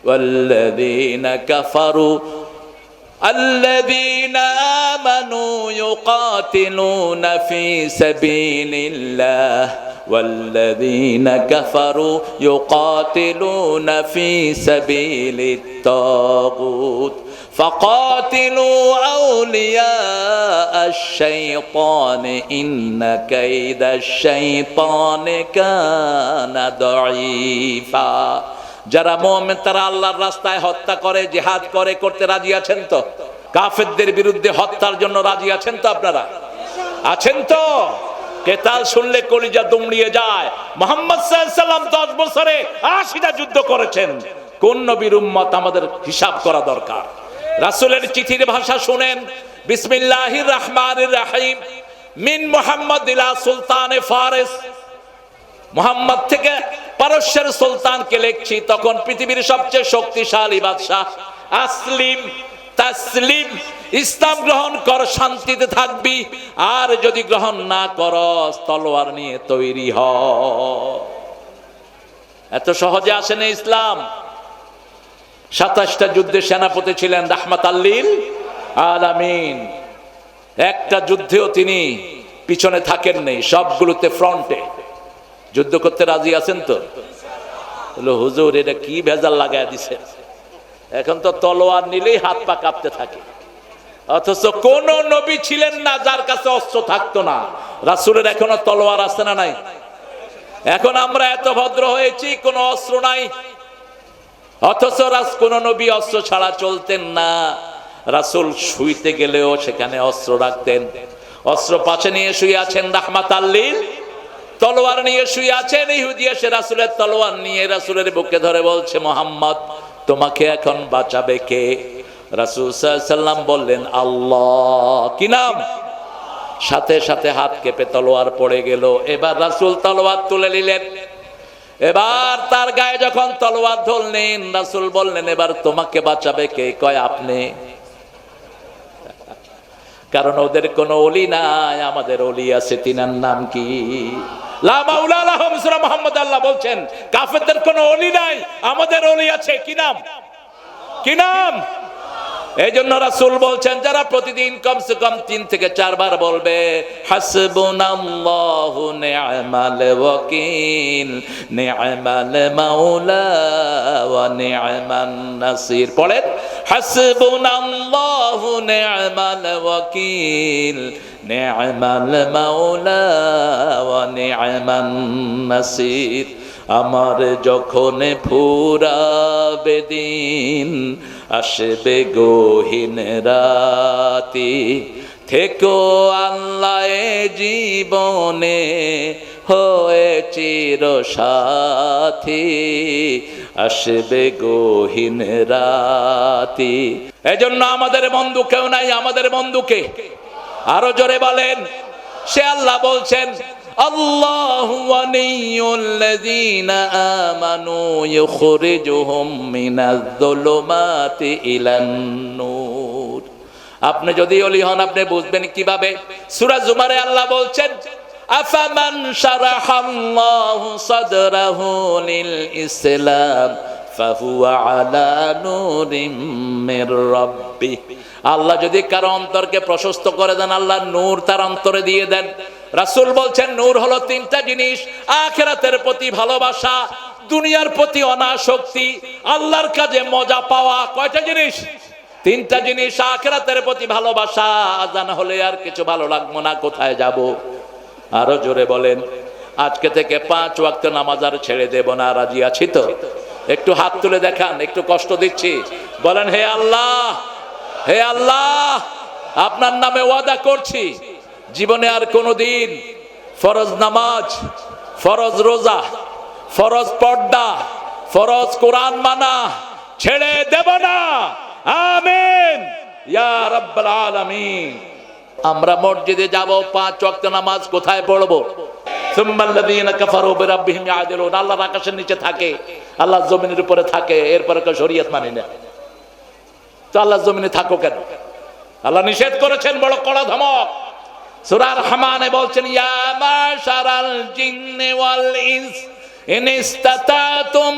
ওয়াল্লাযীনা কাফারু الذين آمنوا يقاتلون في سبيل الله والذين كفروا يقاتلون في سبيل الطاغوت فقاتلوا أولياء الشيطان إن كيد الشيطان كان ضعيفا। যারা মুমিন তারা আল্লাহর রাস্তায় হত্যা করে, জিহাদ করে, করতে রাজি আছেন তো? কাফেরদের বিরুদ্ধে হত্যার জন্য রাজি আছেন তো? আপনারা আছেন তো? কেতাল শুনলে কলিজা দুমড়িয়ে যায়। মুহাম্মদ সাল্লাল্লাহু আলাইহি সাল্লাম 10 বছরে 80টা যুদ্ধ করেছেন। কোন নবীর উম্মত আমাদের হিসাব করা দরকার। রাসূলের চিঠির ভাষা শুনেন, বিসমিল্লাহির রহমানির রহিম মিন মুহাম্মদ ইলা সুলতানে ফারিস, মুহাম্মদ থেকে পারস্যের সুলতানকে লিখছি। তখন পৃথিবীর সবচেয়ে শক্তিশালী বাদশা, আসলিম তাসলিম, ইসলাম গ্রহণ কর, শান্তিতে থাকবি, আর যদি গ্রহণ না করস তলোয়ার নিয়ে তৈরি হ। এত সহজে আসে না ইসলাম। 27টা যুদ্ধে সেনাপতি ছিলেন রাহমাতাল লিল আলামিন। একটা যুদ্ধেও তিনি পিছনে থাকেন নাই, সবগুলোতে ফ্রন্টে। যুদ্ধ করতে রাজি আছেন তো? বললো হুজুর এটা কি ভেজাল লাগায় দিছে, এখন তো তলোয়ার নিলেই হাত পা কাঁপতে থাকে। অথচ কোন নবী ছিলেন না যার কাছে অস্ত্র থাকতো না। রাসূলের এখনো তলোয়ার আছে না নাই? এখন আমরা এত ভদ্র হয়েছি, কোনো অস্ত্র নাই, অথচ কোন নবী অস্ত্র ছাড়া চলতেন না। রাসূল শুইতে গেলেও সেখানে অস্ত্র রাখতেন। অস্ত্র পাশে নিয়ে শুয়ে আছেন রাহমাতাল লিল, তলোয়ার নিয়ে শুয়ে আছেন। ইহুদি এসে রাসূলের তলোয়ার নিয়ে রাসূলের বুকে ধরে বলছে, মুহাম্মদ তোমাকে এখন বাঁচাবে কে? রাসূল সাল্লাল্লাহু আলাইহি সাল্লাম বললেন, আল্লাহ। কি নাম? সাথে সাথে হাত কেঁপে তলোয়ার পড়ে গেল। এবার রাসূল তলোয়ার তুলে নিলেন। এবার তার গায়ে যখন তলোয়ার ধরলেন, রাসূল বললেন, এবার তোমাকে বাঁচাবে কে? কয় আপনি। কারণ ওদের কোনো ওলি নাই, আমাদের ওলি আছে। তিনার নাম কি? লা মাওলা লাহুম, সূরা মুহাম্মদ আল্লাহ বলছেন কাফেরদের কোনো ওলি নাই, আমাদের ওলি আছে। কি নাম? কি নাম? এই জন্য রাসূল বলছেন যারা প্রতিদিন কমসে কম 3 থেকে 4 বার বলবে হাসবুনাল্লাহু নি'মাল ওয়াকিল নি'মাল মাওলা ওয়া নি'মান নাসির। পড়েন হাসবুনাল্লাহু নি'মাল ওয়াকিল নি'মাল মাওলা ওয়া নি'মান নাসির। আমার যখন ফুরাবে দিন, আসবে গহীন রাতি, থেকো আল্লাহ জীবনে হয়ে চির সাথী, আসবে গহীন রাতি। এজন্য আমাদের বন্ধু কেউ নাই, আমাদের বন্ধুকে আরো জোরে বলেন। সে আল্লাহ বলছেন, আল্লাহু ওয়ালিয়ুল্লাযীনা আমানু ইউখরিজুহুম মিনাজ-যুলুমাতি ইলান-নূর। আপনি যদি ওলি হন আপনি বুঝবেন কিভাবে? সূরা জুমারে আল্লাহ বলছেন, আফামান শারাহাল্লাহু সাদরাহু লিল ইসলাম ফাহুয়া আলা নূরিম মির রাব্বিহ। আল্লাহ যদি কারো অন্তরকে প্রশস্ত করে দেন, আল্লাহ নূর তার অন্তরে দিয়ে দেন। রাসূল বলছেন নূর হলো 3টা জিনিস: আখিরাতের প্রতি ভালোবাসা, দুনিয়ার প্রতি অনাসক্তি, আল্লাহর কাজে মজা পাওয়া। কয়টা জিনিস? 3টা জিনিস। আখিরাতের প্রতি ভালোবাসা, আজান হলে আর কিছু ভালো লাগবে না, কোথায় যাব? আরো জোরে বলেন। আজকে থেকে 5 ওয়াক্ত নামাজ আর ছেড়ে দেব না, রাজি আছি তো? একটু হাত তুলে দেখান, একটু কষ্ট দিচ্ছি। বলেন, হে আল্লাহ, হে আল্লাহ, আপনার নামে ওয়াদা করছি জীবনে আর কোনোদিন ফরজ নামাজ, ফরজ রোজা, ফরজ পর্দা, ফরজ কোরআন মানা ছেড়ে দেব না। আমিন ইয়া রাব্বাল আলামিন। আমরা মসজিদে যাব, 5 ওয়াক্ত নামাজ কোথায় পড়বো? সুম্মাল্লাযীনা কাফারু বিরাব্বিহিম ইয়াদিলুন। আল্লাহ আকাশের নিচে থাকে, আল্লাহ জমিনের উপরে থাকে, এরপরে কেউ শরীয়ত মানে না। তো আল্লাহ জমিনে থাকো কেন? আল্লাহ নিষেধ করেছেন, বড় কড়া ধমক। সূরা রহমানে বলছেন, ইয়া মাশারাল জিন্নি ওয়াল ইনস ইন ইসতাতাতুম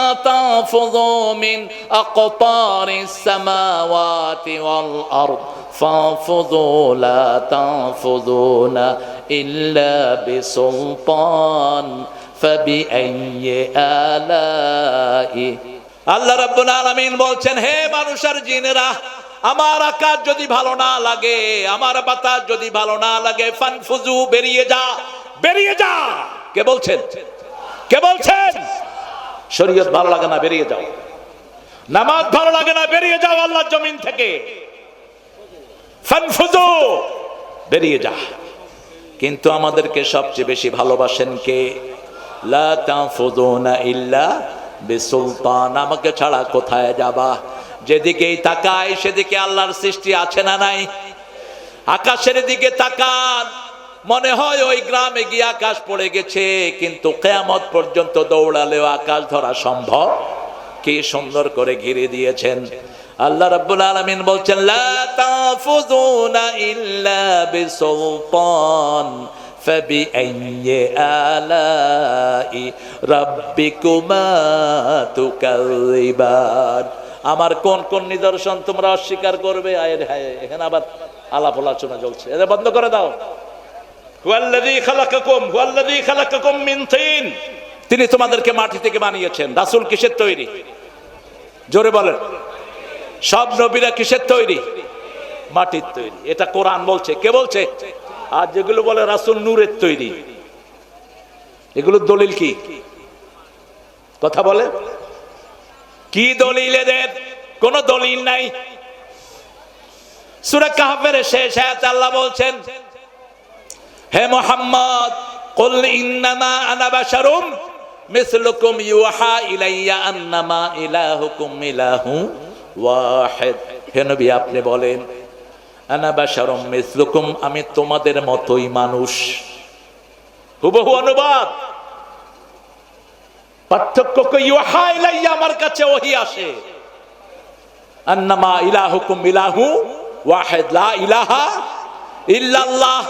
আতাফযু মিন আকতারিস সামাওয়াতি ওয়াল আরদ ফাফযু লা তাফযুনা ইল্লা বিসুলতান ফাবিআইয়ি আলাই। আল্লাহ রাব্বুল আলামিন বলছেন, হে মানুষের জিনেরা, আমার আকাশ যদি ভালো না লাগে, আমার বাতাস যদি ভালো না লাগে, ফানফুজু, বেরিয়ে যা, বেরিয়ে যা। কে বলছেন? কে বলছেন? শরীয়ত ভালো লাগে না, বেরিয়ে যাও। নামাজ ভালো লাগে না, বেরিয়ে যাও আল্লাহর জমিন থেকে। ফানফুজু, বেরিয়ে যা। কিন্তু আমাদেরকে সবচেয়ে বেশি ভালোবাসেন কে? লা তানফুযুনা ইল্লা বিসুলতান। আমাকে ছাড়া কোথায় যাবা? যেদিকেই তাকাই সেদিকে আল্লাহর সৃষ্টি আছে না নাই? আকাশের দিকে তাকান, মনে হয় ওই গ্রামে গিয়ে আকাশ পড়ে গেছে, কিন্তু কিয়ামত পর্যন্ত দৌড়ালেও আকাশ ধরা সম্ভব। কি সুন্দর করে ঘিরে দিয়েছেন। আল্লাহ রাব্বুল আলামিন বলছেন, লা তাফুযুনা ইল্লা বিসুলতান ফাবিআইয়ি আলাই রাব্বিকুমা তুকাযিবান। আমার কোন কোন নিদর্শন তোমরা অস্বীকার করবে? আয়ের হায়, এখানে আবার আলাপ আলোচনা চলছে, এটা বন্ধ করে দাও। হুয়াল্লাযী খালাকাকুম মিন তিন, তিনি তোমাদেরকে মাটি থেকে বানিয়েছেন। রাসূল কিসের তৈরি? জোরে বলেন। সব নবীরা কিসের তৈরি? মাটির তৈরি। এটা কোরআন বলছে। কে বলছে? আর যেগুলো বলে রাসূল নূরের তৈরি, এগুলো দলিল কি? কথা বলে কি দলিল এদের? কোন দলিল নাই। সূরা কাহফের শেষ আয়াতে আল্লাহ বলছেন, হে মুহাম্মদ, কুল ইন্নামা আনা বাশারুম মিসলুকুম ইউহা ইলাইয়া আন্নামা ইলাহুকুম ইলাহু ওয়াহিদ। হে নবী, আপনি বলেন, আনা বাশারুম মিসলুকুম, আমি তোমাদের মতোই মানুষ। হুবহু অনুবাদ। পার্থক্য কি? ইউহা ইলাইয়া, আমার কাছে ওহী আসে। আন্নামা ইলাহুকুম ইলাহু ওয়াহিদ, লা ইলাহা ইল্লাল্লাহ।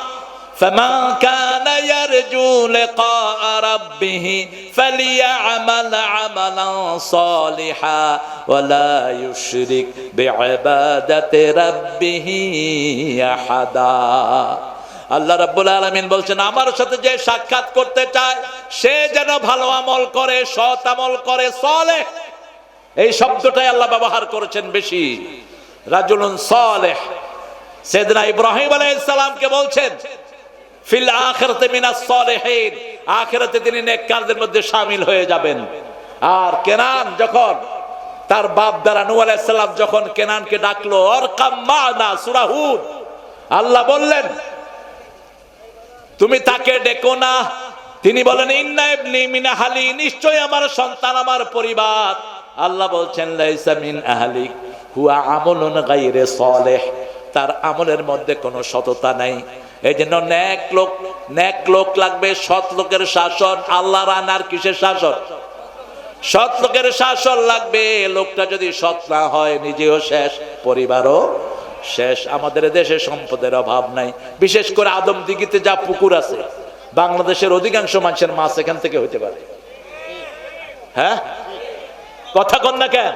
فمن كان يرجو لقاء ربه فليعمل عملا صالحا ولا يشرك بعبادة ربه أحدا। আল্লাহ রাব্বুল আলামিন বলছেন, আমার সাথে যে সাক্ষাৎ করতে চায় সে যেন ভালো আমল করে, সৎ আমল করে। সালেহ, এই শব্দটাই আল্লাহ ব্যবহার করেছেন বেশি। রাজুলুন সালেহ। সাইয়েদনা ইব্রাহিম আলাইহিস সালামকে বলছেন, ফিল আখিরাতি মিনাস সালিহিন, আখিরাতে তিনি নেককারদের মধ্যে শামিল হয়ে যাবেন। আর কেনান যখন তার বাপ দ্বারা নূহ আলাইহিস সালাম যখন কেনানকে ডাকলো, অরকাম মা'না, সূরা হুদ, আল্লাহ বললেন তুমি তাকে ডেকো না। তিনি বলেন, ইন্না ইবনি মিন আহলি, নিশ্চয় আমার সন্তান, আমার পরিবার। আল্লাহ বলছেন, লাইসা মিন আহলিক হুয়া আমলুন গায়রে সালিহ, তার আমলের মধ্যে কোনো সততা নাই। এই জন্য নেক লোক লাগবে, সৎ লোকের শাসন। আল্লাহর আনার কিসের শাসন? সৎ লোকের শাসন লাগবে। লোকটা যদি সৎ না হয়, নিজেও শেষ, পরিবারও শেষ। আমাদের দেশে সম্পদের অভাব নাই, বিশেষ করে আদমদিঘিতে যা পুকুর আছে, বাংলাদেশের অধিকাংশ মানুষের মাছ এখান থেকে হইতে পারে। হ্যাঁ, কথা কন না কেন?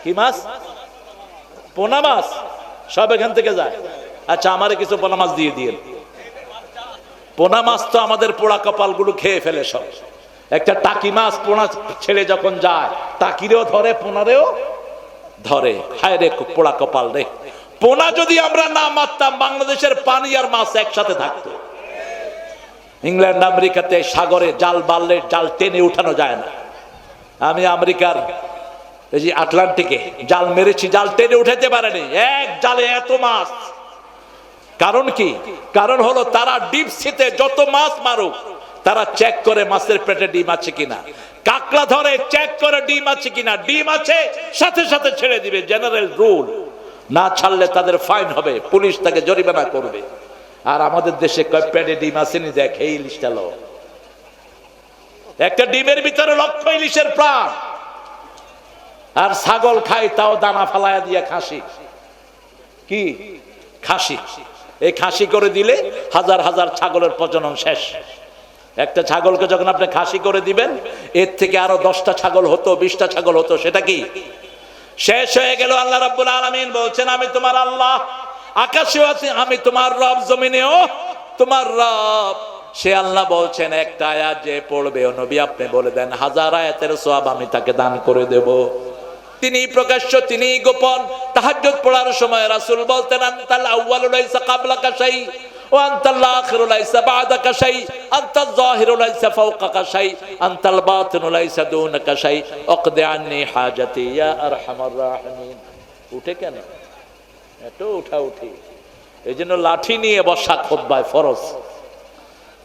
কি মাছ? পোনা মাছ, সব এখান থেকে যায়। আচ্ছা, আমারে কিছু পোনা মাছ দিয়ে দিয়ে। পোনা মাছ তো আমাদের পোড়া কপালগুলো খেয়ে ফেলে সব। একটা টাকি মাছ পোনা ছেড়ে যখন যায়, টাকিরেও ধরে, পোনারেও ধরে। হায় রে পোড়া কপাল রে। পোনা যদি আমরা না মারতাম, বাংলাদেশের পানি আর মাছ একসাথে থাকতো। ইংল্যান্ড আমেরিকাতে সাগরে জাল বাললে জাল টেনে উঠানো যায় না। আমি আমেরিকার এই যে আটলান্টিকে জাল মেরেছি, জাল টেনে উঠাতে পারেনি। এক জালে এত মাছ। কারণ কি? কারণ হলো তারা ডিপ সিতে যত মাছ মারুক, তারা চেক করে মাছের পেটে ডিম আছে কিনা। কাকড়া ধরে চেক করে ডিম আছে কিনা, ডিম আছে সাথে সাথে ছেড়ে দিবে, জেনারেল রুল। না ছাড়লে তাদের ফাইন হবে, পুলিশ তাকে জরিমানা করবে। আর আমাদের দেশে কয় পেটে ডিম আসেনি, দেখ এই ইলিশটা লো। একটা ডিমের ভিতরে লক্ষ ইলিশের প্রাণ। আর ছাগল খায়, তাও দানা ফালায়া দিয়া খাসি। কি খাসি? এই খাসি করে দিলে হাজার হাজার ছাগলের প্রজনন শেষ। একটা ছাগলকে যখন আপনি খাসি করে দিবেন, এর থেকে আরো 10টা ছাগল হতো, 20টা ছাগল হতো, সেটা কি শেষ হয়ে গেল। আল্লাহ রাব্বুল আলামিন বলছেন, আমি তোমার আল্লাহ, আকাশেও আছি, আমি তোমার রব, জমিনেও তোমার রব। সে আল্লাহ বলছেন, একটা আয়াত যে পড়বে, ও নবী আপনি বলে দেন, 1000 আয়াতের সওয়াব আমি তাকে দান করে দেব। তিনি প্রকাশ্য, তিনি গোপন। তাহাজ্জুদ পড়ার সময় রাসূল বলতেন, আনতাল আউয়ালু লাইসা কাবলাকা শাই ওয়া আনতাল আখিরু লাইসা বা'দাকা শাই, আনতাল যাহিরু লাইসা ফাওকাকা শাই, আনতাল বাতিনু লাইসা দুনাকা শাই, আকদি আন্নি হাজাতি ইয়া আরহামার রাহিমিন। উঠে কেন এত উঠি? এইজন্য লাঠি নিয়ে বসা খুতবায় ফরজ।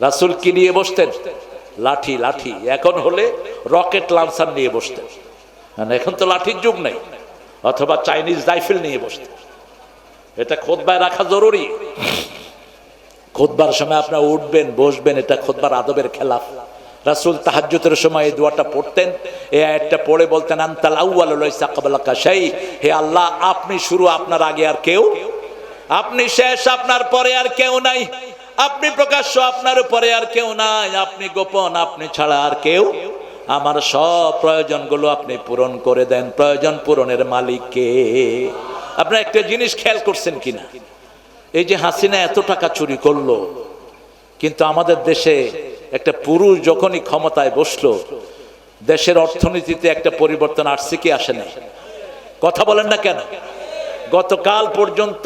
রাসূল কি নিয়ে বসতেন? লাঠি। লাঠি এখন হলে রকেট লঞ্চার নিয়ে বসতেন, এখন তো লাঠির যুগ নেই। অথবা চাইনিজ রাইফেল নিয়ে বসতেন। এটা খুতবায় রাখা জরুরি। খুতবার সময় আপনারা উঠবেন, বসবেন, এটা খুতবার আদবের খেলাফ। রাসূল তাহাজ্জুদের সময় এই দোয়াটা পড়তেন, এই আয়াতটা পড়ে বলতেন আনতাল আউয়ালু লাইসা ক্বাবলাকা শাই, হে আল্লাহ আপনি শুরু, আপনার আগে আর কেউ, আপনি শেষ, আপনার পরে আর কেউ নাই, আপনি প্রকাশ্য, আপনার উপরে আর কেউ নাই, আপনি গোপন, আপনি ছাড়া আর কেউ, আমার সব প্রয়োজনগুলো আপনি পূরণ করে দেন। প্রয়োজন পূরণের মালিক কে? আপনারা একটা জিনিস খেয়াল করছেন কিনা, এই যে হাসিনা এত টাকা চুরি করলো, কিন্তু আমাদের দেশে একটা পুরুষ যখনই ক্ষমতায় বসলো, দেশের অর্থনীতিতে একটা পরিবর্তন আসছে কি আসে না? কথা বলেন না কেন? গতকাল পর্যন্ত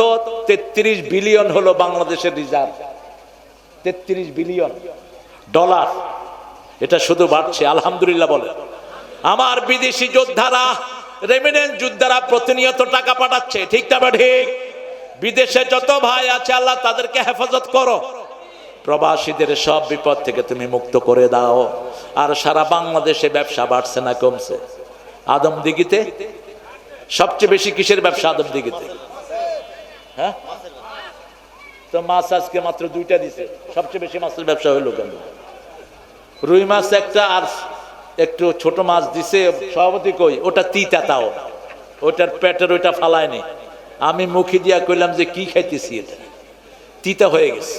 33 বিলিয়ন হলো বাংলাদেশের রিজার্ভ, 33 বিলিয়ন ডলার। এটা শুধু বাড়ছে, আলহামদুলিল্লাহ বলে। আমার বিদেশি যোদ্ধারা, রেমিনেন্স যোদ্ধারা প্রতিনিয়ত টাকা পাঠাচ্ছে, ঠিক না ঠিক? বিদেশে যত ভাই আছে আল্লাহ তাদেরকে হেফাজত করো, প্রবাসীদের সব বিপদ থেকে তুমি মুক্ত করে দাও। আর সারা বাংলাদেশে ব্যবসা বাড়ছে না কমছে? আদমদিঘিতে সবচেয়ে বেশি কিসের ব্যবসা? আদমদিঘিতে। হ্যাঁ, তো মাছ আজকে মাত্র 2টা দিছে, সবচেয়ে বেশি মাছের ব্যবসা হইলো কেন? রুই মাছ একটা আর একটু ছোট মাছ দিছে, সভাপতি কই ওটা তিতা, তাও ওটার পেটের ওইটা ফালায়নি। আমি মুখে দিয়া কইলাম যে কি খাইতেছি, এটা তিতা হয়ে গেছে,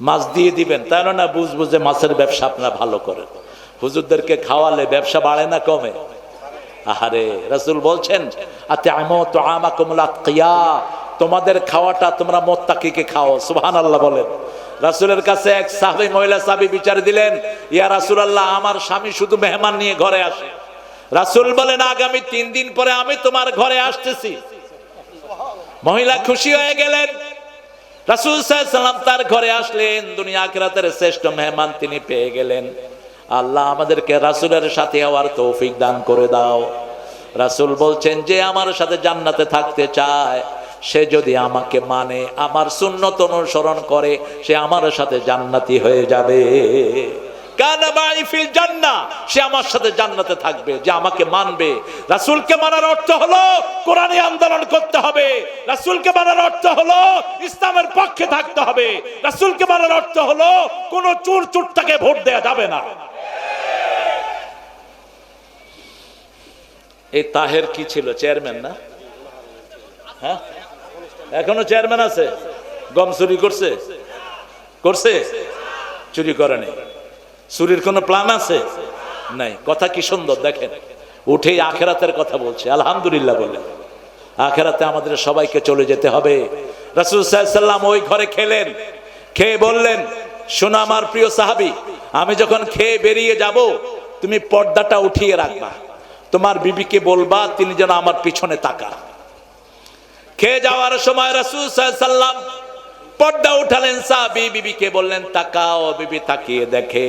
মাছ দিয়ে দিবেন, তাই না? বুঝবো যে মাছের ব্যবসা আপনারা ভালো করেন। হুজুরদেরকে খাওয়ালে ব্যবসা বাড়ে না কমে? আহারে, রাসূল বলছেন আতি'মু তুআমাকুমুল আতকিয়া, তোমাদের খাওয়াটা তোমরা মুত্তাকিকে খাও। সুবহানাল্লাহ বলেন। রাসূলের কাছে এক সাহাবী, মহিলা সাহাবী বিচার দিলেন, ইয়া রাসূলুল্লাহ, আমার স্বামী শুধু মেহমান নিয়ে ঘরে আসে। রাসূল বলেন আগামী 3 দিন পরে আমি তোমার ঘরে আসতেছি। মহিলা খুশি হয়ে গেলেন। রাসূল সাল্লাল্লাহু আলাইহি ওয়াসাল্লাম তার ঘরে আসলেন, দুনিয়া আখিরাতের শ্রেষ্ঠ মেহমান তিনি পেয়ে গেলেন। আল্লাহ আমাদেরকে রাসূলের সাথে হওয়ার তৌফিক দান করে দাও। রাসূল বলছেন যে আমার সাথে জান্নাতে থাকতে চায়, সে যদি আমাকে মানে, আমার সুন্নত অনুসরণ করে, সে আমার সাথে জান্নাতি হয়ে যাবে। কানা মাই ফিল জান্নাহ, সে আমার সাথে জান্নাতে থাকবে, যে আমাকে মানবে। রাসূলকে মানার অর্থ হলো কোরআনী আন্দোলন করতে হবে, রাসূলকে মানার অর্থ হলো ইসলামের পক্ষে থাকতে হবে, রাসূলকে মানার অর্থ হলো কোন চোর চোরটাকে ভোট দেয়া যাবে না। এই তাহের কি ছিল? চেয়ারম্যান না? হ্যাঁ, এখনো চেয়ারম্যান আছে। গম চুরি করছে? করছে? চুরি করেনি। চুরির কোন প্ল্যান আছে? নাই। কথা কি সুন্দর দেখেন, উঠেই আখেরাতের কথা বলছে। আলহামদুলিল্লাহ বলে। আখেরাতে আমাদের সবাইকে চলে যেতে হবে। রাসূল সাল্লাল্লাহু আলাইহি ওয়াসাল্লাম ওই ঘরে খেলেন, খেয়ে বললেন, শোনো আমার প্রিয় সাহাবী, আমি যখন খেয়ে বেরিয়ে যাব, তুমি পর্দাটা উঠিয়ে রাখবা, তোমার বিবিকে বলবা তিনি যেন আমার পিছনে তাকান। খেয়ে যাওয়ার সময় রাসূল সাল্লাল্লাহু আলাইহি ওয়াসাল্লাম পর্দা উঠালেন, সাহাবী বিবিকে বললেন তাকাও। বিবি তাকিয়ে দেখে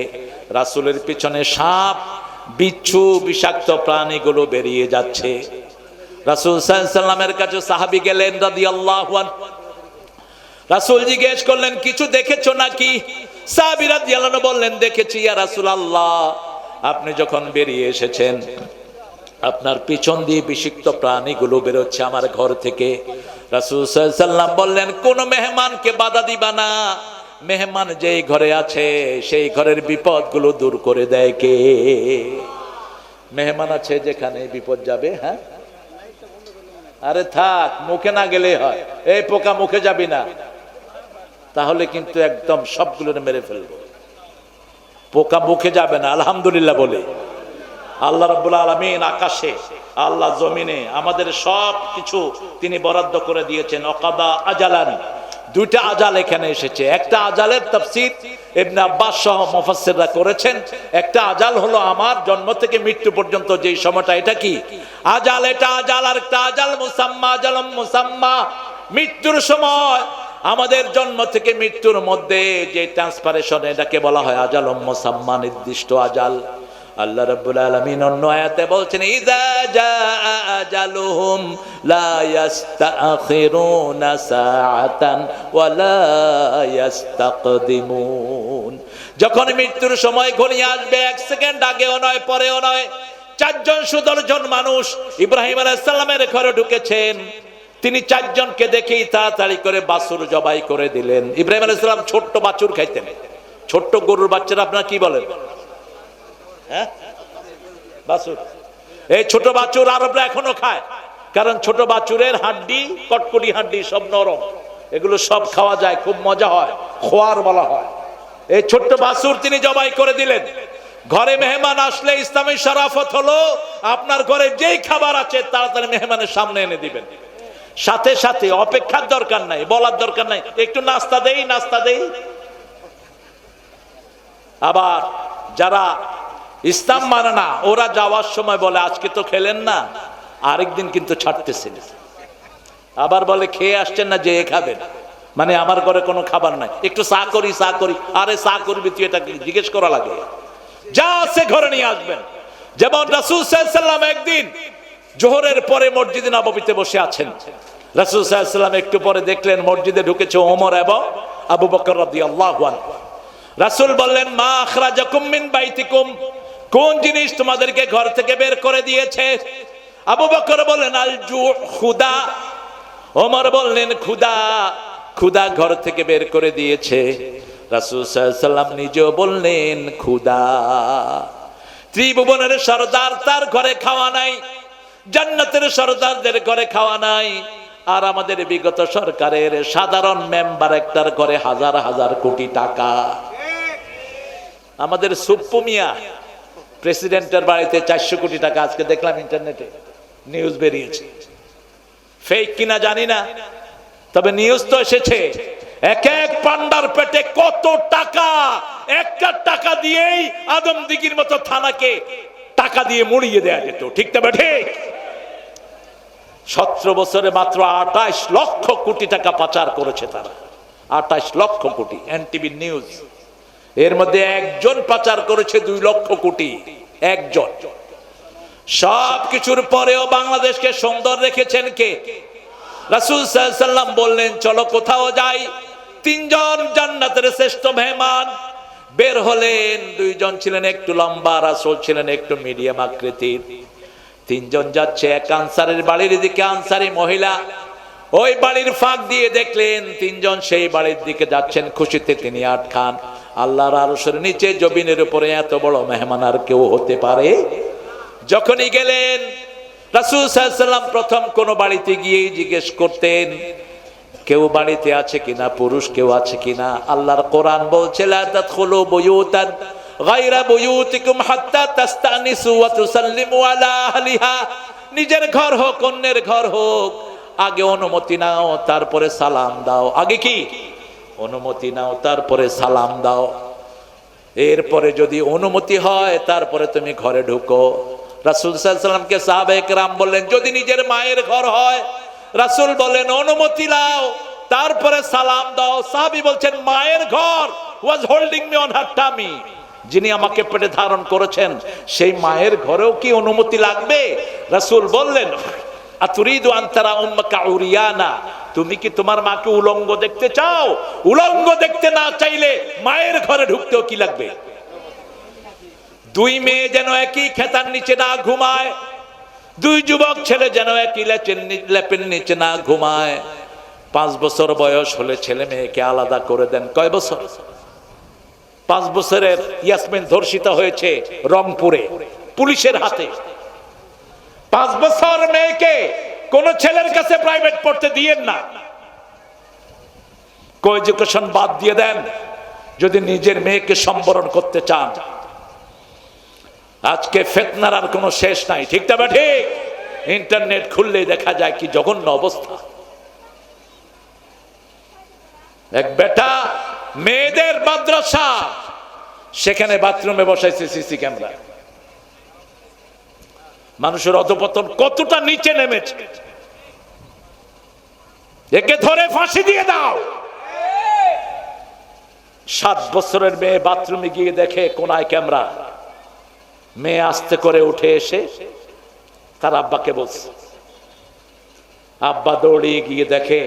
রাসূলের পিছনে সাপ, বিচ্ছু, বিষাক্ত প্রাণীগুলো বেরিয়ে যাচ্ছে। রাসূল সাল্লাল্লাহু আলাইহি ওয়াসাল্লামের কাছে সাহাবী গেলেন রাদিয়াল্লাহু আনহু। রাসূল জিজ্ঞেস করলেন কিছু দেখেছো নাকি? সাহাবী রাদিয়াল্লাহু আনহু বললেন দেখেছি ইয়া রাসূলুল্লাহ, আপনি যখন বেরিয়ে এসেছেন আপনার পিছন দিয়ে বিষাক্ত প্রাণীগুলো বেরোচ্ছে আমার ঘর থেকে। রাসূল সাল্লাল্লাহু আলাইহি ওয়াসাল্লাম বললেন কোন মেহমানকে বাধা দিবা না, মেহমান যেই ঘরে আছে সেই ঘরের বিপদগুলো দূর করে দেয় কে? মেহমান আছে যেখানে বিপদ যাবে। হ্যাঁ, আরে থাক, মুখে না গেলে হয়। এই পোকা মুখে যাবি না, তাহলে কিন্তু একদম সবগুলো মেরে ফেলবো। পোকা মুখে যাবে না। আলহামদুলিল্লাহ বলে। আল্লাহ রাব্বুল আলামিন আকাশে, আল্লাহ জমিনে আমাদের সব কিছু তিনি বরাদ্দ করে দিয়েছেন। অকাদা আজালান, 2টা আজাল এখানে এসেছে। একটা আজালের তাফসীর ইবনে আব্বাস সহ মুফাসসিররা করেছেন। একটা আজাল হলো আমার জন্ম থেকে মৃত্যু পর্যন্ত যেই সময়টা, এটা কি আজাল? এটা আজাল। আর একটা আজাল মুসাম্মা, আজালুম মুসাম্মা, মৃত্যুর সময় আমাদের জন্ম থেকে মৃত্যুর মধ্যে যে ট্রান্সফারেশন, এটাকে বলা হয় আজালুম মুসাম্মা, নির্দিষ্ট আজাল। আল্লাহ রাব্বুল আলামিন অন্য আয়াতে বলছেন ইযা জাআ আজালুহুম লা ইস্তাখিরুনা সাআতান ওয়া লা ইস্তাকদিমুন। যখন মৃত্যুর সময় ঘনিয়ে আসবে, 1 সেকেন্ড আগেও নয় পরেও নয়। 4 জন সুদর্শন মানুষ ইব্রাহিম আলাইহিস সালামের ঘরে ঢুকেছেন। তিনি চারজনকে দেখেই তাড়াতাড়ি করে বাছুর জবাই করে দিলেন। ইব্রাহিম আলাইহিস সালাম ছোট্ট বাছুর খাইতেন, ছোট্ট গরুর বাচ্চারা আপনারা কি বলেন? হ্যাঁ, বাছুর। এই ছোট বাছুর আরবরা এখনো খায়, কারণ ছোট বাছুরের হাড্ডি, কটকটি হাড্ডি সব নরম, এগুলো সব খাওয়া যায়, খুব মজা হয়, খোয়ার বলা হয়। এই ছোট্ট বাছুর তিনি জবাই করে দিলেন। ঘরে মেহমান আসলে ইসলামী শরাফত হলো আপনার ঘরে যেই খাবার আছে তাড়াতাড়ি মেহমানের সামনে এনে দিবেন, সাথে সাথে, অপেক্ষার দরকার নাই, বলার দরকার নাই একটু নাস্তা দেই, নাস্তা দেই। আবার যারা ইসলাম মানে না, ওরা যাওয়ার সময় বলে আজকে তো খেলেন না, আরেকদিন কিন্তু ছাড়তেছেন। আবার বলে খেয়ে আসছেন না, যেয়ে খাবেন, মানে আমার ঘরে কোনো খাবার নাই, একটু চা করি, চা করি। আরে চা করবি তুই, এটা জিজ্ঞেস করা লাগে? যা আছে ঘরে নিয়ে আসবেন। যেমন রাসূল সাল্লাল্লাহু আলাইহি ওয়াসাল্লাম একদিন জোহরের পরে মসজিদে নববীতে বসে আছেন। রাসূল সাল্লাল্লাহু আলাইহি ওয়াসাল্লাম একটু পরে দেখলেন মসজিদে ঢুকেছে ওমর এবং আবু বকর রাদিয়াল্লাহু আনহু। রাসূল বললেন, মা আখরাজাকুম মিন বাইতিকুম, কোন জিনিস তোমাদেরকে ঘর থেকে বের করে দিয়েছে? আবু বকর বললেন, আল জু, ক্ষুধা। ওমর বললেন, ক্ষুধা, ক্ষুধা ঘর থেকে বের করে দিয়েছে। রাসূল সাল্লাল্লাহু আলাইহি ওয়াসাল্লাম নিজেও বললেন ক্ষুধা। ত্রিভুবনের সরদার, তার ঘরে খাওয়া নাই, জান্নাতের সরদারদের ঘরে খাওয়া নাই। আর আমাদের বিগত সরকারের সাধারণ মেম্বার একটার ঘরে হাজার হাজার কোটি টাকা। আমাদের সুপ্পু মিয়া প্রেসিডেন্টের বাড়িতে 400 কোটি টাকা, আজকে দেখলাম ইন্টারনেটে নিউজ বেরিয়েছে, ফেক কিনা জানি না, তবে নিউজ তো এসেছে। এক এক পান্ডার পেটে কত টাকা, একটা টাকা দিয়েই আদমদিঘির মতো থানাকে টাকা দিয়ে মুড়িয়ে দেয়া যেত, ঠিক না ঠিক? 17 বছরে মাত্র 28 লক্ষ কোটি টাকা পাচার করেছে তারা, 28 লক্ষ কোটি। এনটিভি নিউজ, এর মধ্যে একজন পাচার করেছে 2 লক্ষ কোটি, একজন। সব কিছুর পরেও বাংলাদেশকে সুন্দর রেখেছেন কে? রাসূল সাল্লাল্লাহু আলাইহি ওয়াসাল্লাম বললেন, চলো কোথাও যাই। 3 জন জান্নাতের শ্রেষ্ঠ মেহমান বের হলেন। 2 জন ছিলেন একটু লম্বা, রাসূল ছিলেন একটু মিডিয়াম আকৃতির। 3 জন যাচ্ছে এক আনসারের বাড়ির দিকে, আনসারী মহিলা। ওই বাড়ির ফাঁক দিয়ে দেখলেন 3 জন সেই বাড়ির দিকে যাচ্ছেন, খুশিতে তিনি আটখান। আল্লাহর আরশের নিচে জমিনের উপরে এত বড় মেহমান আর কেউ হতে পারে? যখনই গেলেন রাসূল সাল্লাল্লাহু আলাইহি ওয়াসাল্লাম প্রথম কোন বাড়িতে গিয়েই জিজ্ঞেস করতেন কেউ বাড়িতে আছে কিনা, পুরুষ কেউ আছে কিনা। আল্লাহর কোরআন বলছে, লা তাদখুলু বুয়ুতান গায়রা বুয়ুতিকুম হাত্তা তাস্তানিসু ওয়া তুসাল্লিমু আলা আহলিহা। নিজের ঘর হোক, অন্যের ঘর হোক, আগে অনুমতি নাও, তারপরে সালাম দাও। আগে কি? অনুমতি নাও, তারপরে সালাম দাও। এরপরে যদি অনুমতি হয় তারপরে তুমি ঘরে ঢুকো। রাসূল সাল্লাল্লাহু আলাইহি ওয়াসাল্লামকে সাহাবায়ে কেরাম বললেন, যদি নিজের মায়ের ঘর হয়, রাসূল বলেন অনুমতি নাও, তারপরে সালাম দাও। সাহাবী বলছেন, মায়ের ঘর was holding me on her tummy, যিনি আমাকে পেটে ধারণ করেছেন সেই মায়ের ঘরেও কি অনুমতি লাগবে? রাসূল বললেন, আতুরিদু আন তারা উম্মাকা উরিয়ানা, তুমি কি তোমার মাকে উলঙ্গ দেখতে চাও? উলঙ্গ দেখতে না চাইলে মায়ের ঘরে ঢুকতেও কি লাগবে? 2 মেয়ে যেন একই খেতার নিচে না ঘুমায়, 2 যুবক ছেলে যেন একই লেপের নিচে না ঘুমায়। 5 বছর বয়স হলে ছেলে মেয়েকে আলাদা করে দেন। কয় বছর? 5 বছরের ইয়াসমিন ধর্ষিতা হয়েছে রংপুরে পুলিশের হাতে। 5 বছর মেয়েকে কোন ছেলের কাছে প্রাইভেট পড়তে দিয়েন না, কো এডুকেশন বাদ দিয়ে দেন যদি নিজের মেয়েকে সম্বরণ করতে চান। আজকে ফিতনার আর কোনো শেষ নাই, ঠিক না ঠিক? ইন্টারনেট খুললেই দেখা যায় কি জঘন্য অবস্থা। এক বেটা মেয়েদের মাদ্রাসা, সেখানে বাথরুমে বসাইছে সিসি ক্যামেরা। মানুষের অধপতন কতটা নিচে নেমেছে, একে ধরে ফাঁসি দিয়ে দাও। 7 বছরের মেয়ে বাথরুমে গিয়ে দেখে কোনায় ক্যামেরা। মেয়ে আস্তে করে উঠে এসে তার আব্বাকে বলছে। আব্বা দৌড়িয়ে গিয়ে দেখে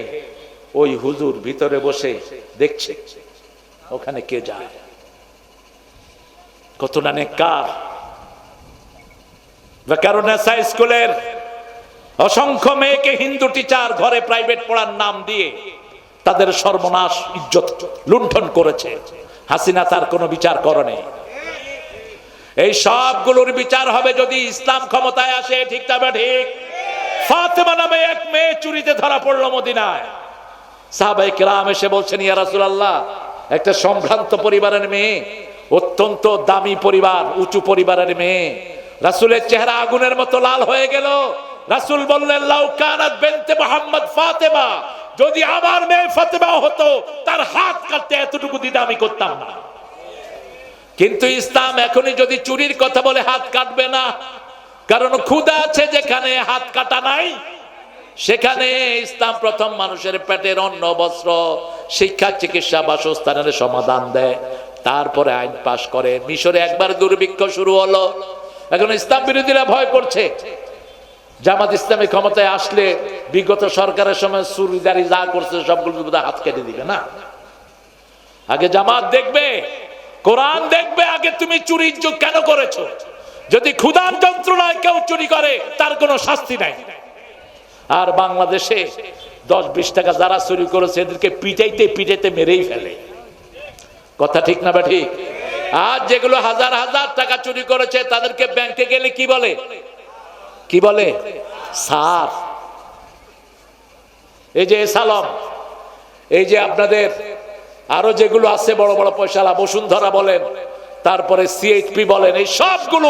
ওই হুজুর ভিতরে বসে দেখছে ওখানে কে যায়। কত না নেককার। বেকারুন্নেসা স্কুলের অসংখ্য মেয়েকে হিন্দু টিচার ঘরে প্রাইভেট পড়ার নাম দিয়ে তাদের সর্বনাশ ইজ্জত লুণ্ঠন করেছে। হাসিনা তার কোনো বিচার করেনি। এই সবগুলোর বিচার হবে যদি ইসলাম ক্ষমতায় আসে। ঠিক তবে ঠিক। ফাতেমা নামে এক মেয়ে চুরিতে ধরা পড়লো মদিনায়। সাহাবায়ে কেরাম এসে বলছেন, ইয়া রাসূলুল্লাহ, একটা সম্ভ্রান্ত পরিবারের মেয়ে, অত্যন্ত দামি পরিবার, উঁচু পরিবারের মেয়ে। রাসূলের চেহারা আগুনের মতো লাল হয়ে গেল। রাসূল বললেন, লাউ কানাত বিনতে মুহাম্মদ ফাতেমা, যদি আমার মেয়ে ফাতেমা হতো তার হাত কাটতে এতটুকু দ্বিধা আমি করতাম না। কিন্তু ইসলাম এখনই যদি চুরির কথা বলে হাত কাটবে না, কারণ ক্ষুধা আছে যেখানে হাত কাটা নাই, সেখানে ইসলাম প্রথম মানুষের পেটের অন্ন, বস্ত্র, শিক্ষা, চিকিৎসা, বাসস্থানের সমাধান দেয়, তারপরে আইন পাশ করে। মিশরে একবার দুর্ভিক্ষ শুরু হলো, এখন ইসলাম বিরোধীরা ভয় করছে জামাত ইসলামী ক্ষমতায় আসলে বিগত সরকারের সময় চুরিদারি যা করছে সবগুলো হাত কেটে দিবে না। আগে জামাত দেখবে, কোরআন দেখবে, আগে তুমি চুরি কেন করেছো। যদি ক্ষুধার যন্ত্রণায় কেউ চুরি করে তার কোনো শাস্তি নাই। আর বাংলাদেশে 10-20 টাকা যারা চুরি করেছে এদেরকে পিটাইতে পিটাইতে মেরেই ফেলে। কথা ঠিক না ঠিক? আর যেগুলো হাজার হাজার টাকা চুরি করেছে তাদেরকে ব্যাংকে গেলে কি বলে? কি বলে? স্যার। এই যে সালাম, এই যে আপনাদের আরো যেগুলো আছে বড় বড় পয়সালা, বসুন্ধরা বলেন, তারপরে সিএইচপি বলেন, এই সবগুলো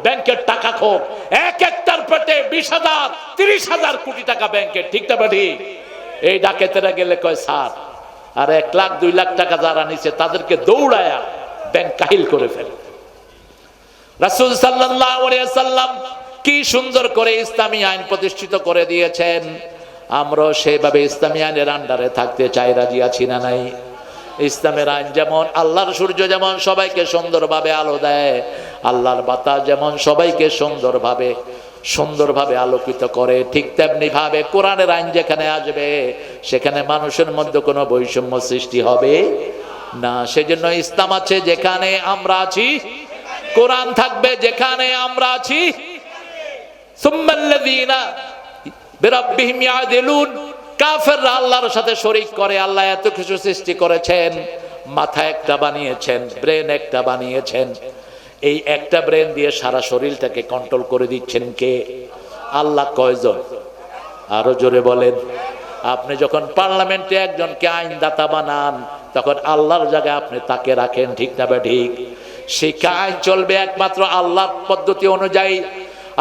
ব্যাংকের টাকা খোর। এক একটার পেটে 20,000 30,000 কোটি টাকা ব্যাংকের। ঠিক না ঠিক? এই ডাকাতেরা গেলে কয় স্যার, আর 1 লাখ 2 লাখ টাকা যারা নিচে তাদেরকে দৌড়ায়া ব্যাংক কাহিল করে ফেলে। রাসূল সাল্লাল্লাহু আলাইহি ওয়াসাল্লাম কি সুন্দর করে ইসলামী আইন প্রতিষ্ঠিত করে দিয়েছেন। আমরা সেভাবে ইসলামী আইনের আন্ডারে থাকতে চাই, রাজি আছি না নাই? ইসলামের আইন যেমন, আল্লাহর সূর্য যেমন সবাইকে সুন্দরভাবে আলো দেয়, আল্লাহর বাতাস যেমন সবাইকে সুন্দরভাবে আলোকিত করে, ঠিক তেমনি ভাবে কোরআনের আইন যেখানে আসবে সেখানে মানুষের মধ্যে কোনো বৈষম্য সৃষ্টি হবে না। সেজন্য ইসলাম আছে যেখানে আমরা আছি, কোরআন থাকবে যেখানে আমরা আছি। সুম্মাল্লাযীনা বিরাব্বিহিম ইয়াদিলুন, কাফেররা আল্লাহর সাথে শরীক করে। আল্লাহ এত কিছু সৃষ্টি করেছেন, মাথা একটা বানিয়েছেন, ব্রেন একটা বানিয়েছেন, এই একটা ব্রেন দিয়ে সারা শরীরটাকে কন্ট্রোল করে দিচ্ছেন কে? আল্লাহ। কয়জন? আরো জোরে বলেন। আপনি যখন পার্লামেন্টে একজনকে আইনদাতা বানান তখন আল্লাহর জায়গায় আপনি তাকে রাখেন। ঠিক না ঠিক? শিক্ষা আইন চলবে একমাত্র আল্লাহর পদ্ধতি অনুযায়ী।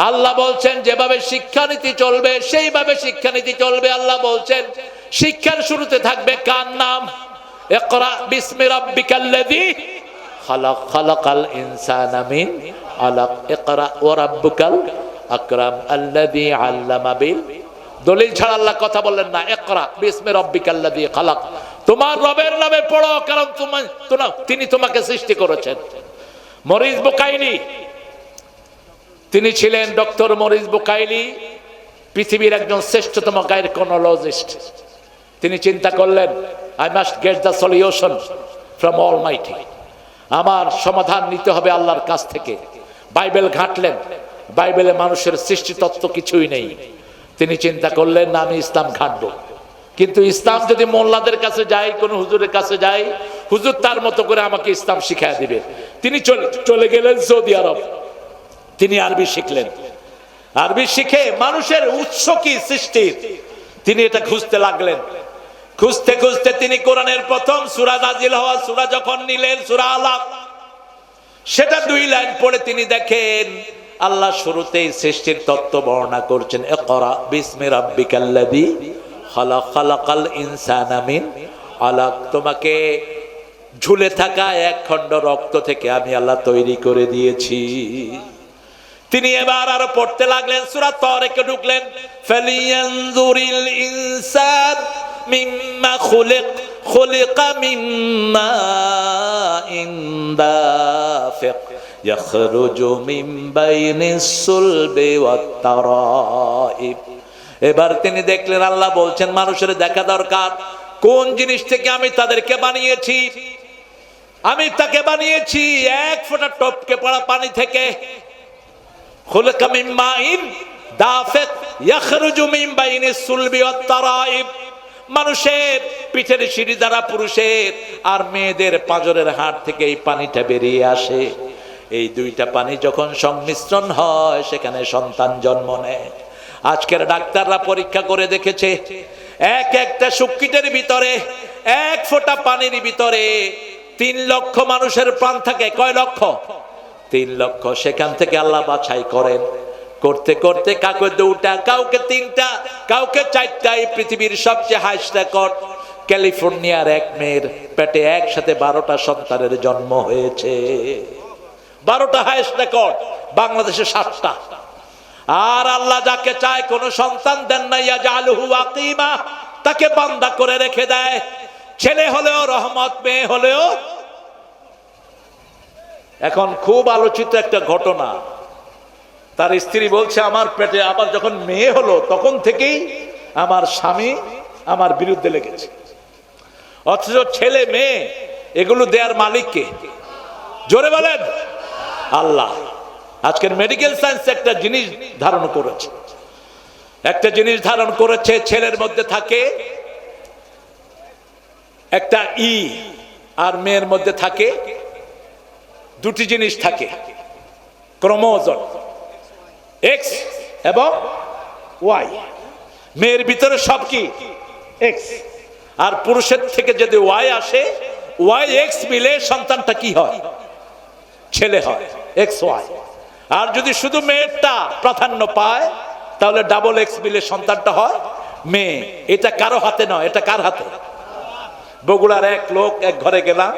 আল্লাহ বলছেন যেভাবে শিক্ষানীতি চলবে সেইভাবে শিক্ষানীতি চলবে। আল্লাহ বলছেন শিক্ষার শুরুতে থাকবে কার নাম? ইকরা বিসমি রাব্বিকাল্লাযী খালাক, খালাকাল ইনসানা মিন আলাক, ইকরা ওয়া রাব্বুকাল আকরাম আল্লাযী আল্লামা বিল। দলিল ছাড়া আল্লাহ কথা বললেন না। ইকরা বিসমি রাব্বিকাল্লাযী খালাক, তোমার রবের নামে পড়ো, কারণ তিনি তোমাকে সৃষ্টি করেছেন। মরিস বুকাইলি, তিনি ছিলেন ডক্টর মরিস বুকাইলি, পৃথিবীর একজন শ্রেষ্ঠতম গাইনোকোলজিস্ট। তিনি চিন্তা করলেন, I must get the solution from Almighty, আমার সমাধান নিতে হবে আল্লাহর কাছ থেকে। বাইবেল ঘাঁটলেন, বাইবেলে মানুষের সৃষ্টি তত্ত্ব কিছুই নেই। তিনি চিন্তা করলেন না, আমি ইসলাম ঘাঁটবো। কিন্তু ইসলাম যদি মোল্লাদের কাছে যাই, কোন হুজুরের কাছে যাই, হুজুর তার মতো করে আমাকে ইসলাম শিখায় দিবে। তিনি চলে গেলেন সৌদি আরব। তিনি আরবি শিখলেন। আরবি শিখে মানুষের উৎস কি সৃষ্টির তিনি এটা খুঁজতে লাগলেন। খুঁজতে খুঁজতে তিনি কোরআনের প্রথম সূরা নাজিল হওয়া সূরা যখন নিলেন, সূরা আলাক, সেটা 2 লাইন পড়ে তিনি দেখেন আল্লাহ শুরুতেই সৃষ্টির তত্ত্ব বর্ণনা করছেন। ইকরা বিসমি রাব্বিকাল্লাযী খালাক, খালাকাল ইনসানা মিন আলাক, তোমাকে ঝুলে থাকা এক খণ্ড রক্ত থেকে আমি আল্লাহ তৈরি করে দিয়েছি। তিনি এবার আরো পড়তে লাগলেন, সূরা তারিকে ঢুকলেন। ফালিয়ানজুরিল ইনসান মিম্মা খুলিক, খুলিকা মিম্মা ইনদাফিক ইয়াখরুজু মিন বাইনিস সুলবি ওয়াত তারাইব। এবার তিনি দেখলেন আল্লাহ বলছেন মানুষের দেখা দরকার কোন জিনিস থেকে আমি তাদেরকে বানিয়েছি। আমি তাকে বানিয়েছি এক ফোঁটা টপকে পড়া পানি থেকে। খুলিকা মিন মাইন দাফিক, ইয়াখরুজু মিন বাইনিস সুলবি ওয়াত তারাইব, মানুষের পিঠের সিঁড়ি দ্বারা পুরুষের আর মেয়েদের পাঁজরের হাড় থেকে এই পানিটা বেরিয়ে আসে। এই দুইটা পানি যখন সংমিশ্রণ হয় সেখানে সন্তান জন্ম নেয়। আজকের ডাক্তাররা পরীক্ষা করে দেখেছে, এক একটা সুক্কিটের ভিতরে, এক ফোঁটা পানির ভিতরে 3 লক্ষ মানুষের প্রাণ থাকে। কয় লক্ষ? 3 লক্ষ। সেখান থেকে আল্লাহ বাছাই করেন, করতে করতে কাউকে 2টা, কাউকে 3টা, কাউকে 4টা। এই পৃথিবীর সবচেয়ে হাইস্ট রেকর্ড ক্যালিফোর্নিয়ার এক মেয়ের পেটে একসাথে 12টা সন্তানের জন্ম হয়েছে। 12টা হাইস্ট রেকর্ড, বাংলাদেশে 7টা। আর আল্লাহ যাকে চায় কোনো সন্তান দেন না, ইয়াজআলুহু আকিমা, তাকে বান্দা করে রেখে দেয়। ছেলে হলেও রহমত, মেয়ে হলেও। এখন খুব আলোচিত একটা ঘটনা, তার স্ত্রী বলছে আমার পেটে আবার যখন মেয়ে হলো তখন থেকেই আমার স্বামী আমার বিরুদ্ধে লেগেছে। অথচ ছেলে মেয়ে এগুলো দেয়ার মালিক কে? জোরে বলেন আল্লাহ। আজকের মেডিকেল সায়েন্স একটা জিনিস ধারণ করেছে, ছেলের মধ্যে থাকে একটা ই, আর মেয়ের মধ্যে থাকে 2টি জিনিস থাকে, ক্রোমোজোম এক্স এবং ওয়াই। মেয়ের ভিতরে সব কি? এক্স। আর পুরুষের থেকে যদি ওয়াই আসে, ওয়াই এক্স মিলে সন্তানটা কি হয়? ছেলে হয়, এক্স ওয়াই। আর যদি শুধু মেয়েরটা প্রাধান্য পায় তাহলে ডাবল এক্স মিলে সন্তানটা হয় মেয়ে। এটা কারো হাতে নয়, এটা কার হাতে? বগুড়ার এক লোক, এক ঘরে গেলাম,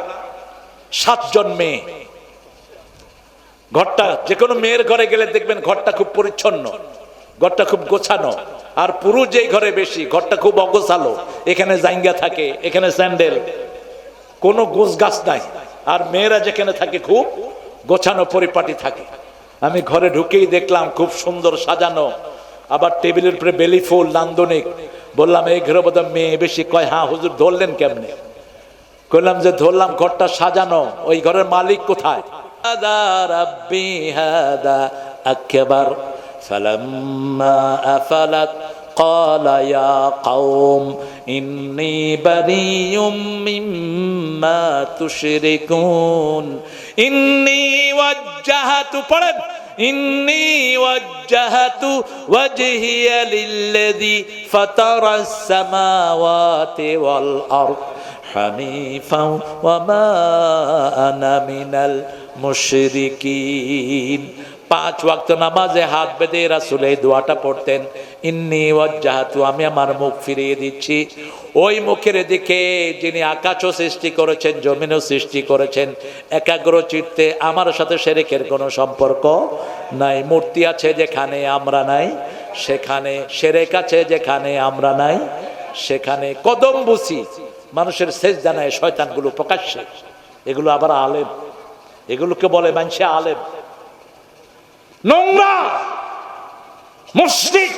7 জন মেয়ে। ঘরটা, যে কোনো মেয়ের ঘরে গেলে দেখবেন ঘরটা খুব পরিচ্ছন্ন, ঘরটা খুব গোছানো। আর পুরুষ যেই ঘরে বেশি, ঘরটা খুব অগোছালো, এখানে জাইঙ্গা থাকে, এখানে স্যান্ডেল, কোনো গোছ গাছ নাই। আর মেয়েরা যেখানে থাকে খুব গোছানো পরিপাটি থাকে। আমি ঘরে ঢুকেই দেখলাম খুব সুন্দর সাজানো, আবার টেবিলের উপরে বেলি ফুল, নান্দনিক। বললাম এই ঘরে বোধহয় মেয়ে বেশি। কয় হ্যাঁ হুজুর, ধরলেন কেমনে? কইলাম যে ধরলাম, ঘরটা সাজানো। ওই ঘরের মালিক কোথায়? রাব্বি হাদা আকবার ফালাম্মা আফালাত قال يا قوم إني بريء مما تشركون إني وجهت إني وجهت وجهي للذي فطر السماوات والأرض حنيفا وما أنا من المشركين। 5 ওয়াক্ত নামাজে হাত বেঁধে রাসূল এই দোয়াটা পড়তেন, ইন্নী ওয়াজ্জাহাতু, আমি আমার মুখ ফিরিয়ে দিচ্ছি ওই মুখের দিকে যিনি আকাশও সৃষ্টি করেছেন, জমিনও সৃষ্টি করেছেন। একাগ্র চিত্তে, আমার সাথে শিরকের কোনো সম্পর্ক নাই। মূর্তি আছে যেখানে আমরা নাই সেখানে, শিরক আছে যেখানে আমরা নাই সেখানে। কদম বুসি, মানুষের সেজদা নেয় শয়তানগুলো প্রকাশ্যে। এগুলো আবার আলেম, এগুলোকে বলে মানুষে আলেম। নোংরা মুশরিক,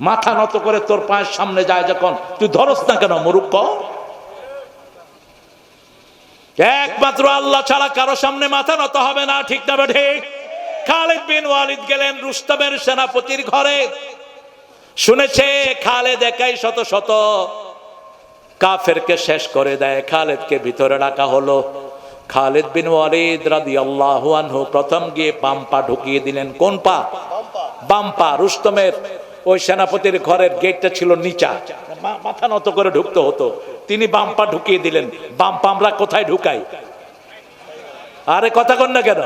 মাথা নত করে তোর পায়ের সামনে যায় যখন, তুই ধরস না কেন মূর্খ? একমাত্র আল্লাহ ছাড়া কারো সামনে মাথা নত হবে না, ঠিক না ঠিক? খালিদ বিন ওয়ালিদ গেলেন রুস্তমের সেনাপতির ঘরে, শুনেছে খালেদ একাই শত শত কাফেরকে শেষ করে দেয়। খালেদকে ভিতরে রাখা হলো। খালিদ বিন ওয়ালিদ রাদিয়াল্লাহু আনহু প্রথম গিয়ে বাম পা ঢুকিয়ে দিলেন। কোন পা? বাম পা। রুস্তমের ওই সেনাপতির ঘরের গেটটা ছিল নিচা, মাথা নত করে ঢুকতে হতো, তিনি বাম পা ঢুকিয়ে দিলেন। বাম পা আমরা কোথায় ঢুকাই? আরে কথা কন না কেন?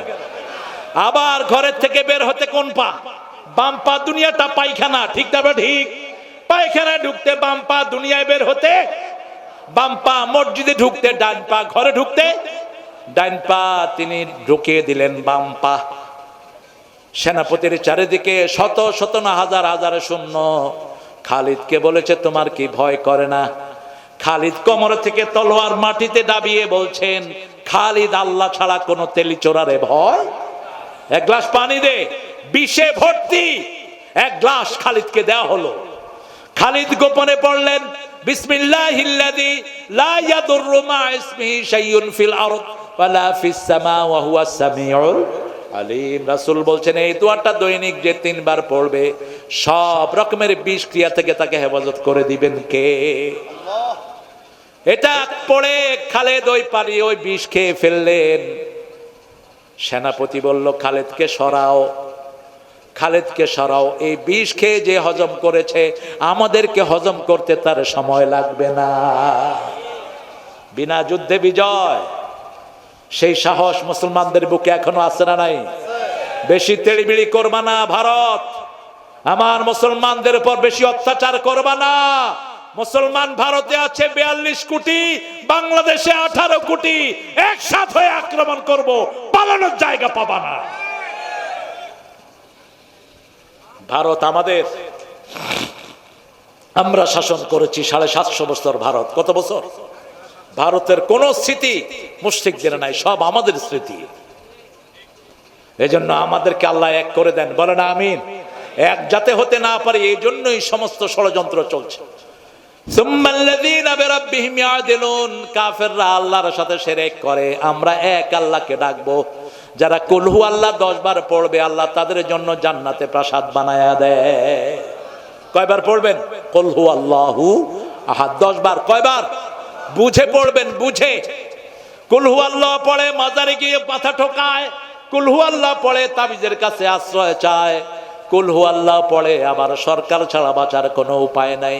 আবার ঘরের থেকে বের হতে কোন পা? বাম পা। দুনিয়াটা পায়খানা, ঠিক না ঠিক? পায়খানায় ঢুকতে বাম পা, দুনিয়ায় বের হতে বাম পা। মসজিদে ঢুকতে ডান পা, ঘরে ঢুকতে ডান পা। তিনি ঢুকিয়ে দিলেন বাম পা। সেনাপতির চারিদিকে শত শত না হাজার হাজারে শূন্য। খালিদকে বলেছে তোমার কি ভয় করে না? খালিদ কোমর থেকে তলোয়ার মাটিতে দাবিয়ে বলছেন, খালিদ আল্লাহ ছাড়া কোন তেলিচোরারে ভয়? 1 গ্লাস পানি দে, বিষে ভর্তি 1 গ্লাস খালিদকে দেওয়া হলো। খালিদ গোপনে পড়লেন বিসমিল্লাহিল্লাযী লা ইয়াদুররু মা ইসমিহি শাইউন ফিল আরদ ওয়ালা ফিস সামা ওয়া হুয়াস সামিউল আলিম। রাসূল বলছেন এই দোয়াটা দৈনিক যে 3 বার পড়বে সব রকমের বিষ ক্রিয়া থেকে তাকে হেফাজত করে দিবেন কে? এটা পড়ে খালেদ ওই পানি ওই বিষ খেয়ে ফেললেন। সেনাপতি বলল, খালেদকে সরাও, খালেদকে সরাও। এই বিষ খেয়ে যে হজম করেছে, আমাদেরকে হজম করতে তার সময় লাগবে না। বিনা যুদ্ধে বিজয়, সেই সাহস মুসলমানদের বুকে এখনো আছে না নাই? বেশি তেড়িবিড়ি করবা না ভারত, আমার মুসলমানদের উপর বেশি অত্যাচার করবা না। মুসলমান ভারতে আছে 42 কোটি, বাংলাদেশে 18 কোটি, একসাথে হয়ে আক্রমণ করব, পালানোর জায়গা পাবা না। ভারত আমাদের, আমরা শাসন করেছি 750 বছর। ভারত কত বছর? ভারতের কোন স্মৃতি মুশরিকদের নাই, সব আমাদের স্মৃতি। এজন্য আমাদেরকে আল্লাহ এক করে দেন, বলেন আমিন। এক যাতে হতে না পারে এই জন্যই সমস্ত ষড়যন্ত্র চলছে। কাফেররা আল্লাহর সাথে শিরক করে, আমরা এক আল্লাহকে ডাকবো। যারা কুল হু আল্লাহ 10 বার পড়বে, আল্লাহ তাদের জন্য জান্নাতে প্রাসাদ বানায়া দেয়। কয়বার পড়বেন? কুল হু আল্লাহু আহাদ 10 বার। কয়বার? বুঝে পড়বেন, বুঝে। কুল হু আল্লাহ পড়ে মাজারে গিয়ে মাথা ঠোকায়, কুল হু আল্লাহ পড়ে তাবিজের কাছে আশ্রয় চায়, কুল হু আল্লাহ পড়ে আবার সরকার ছাড়া বাঁচার কোনো উপায় নাই,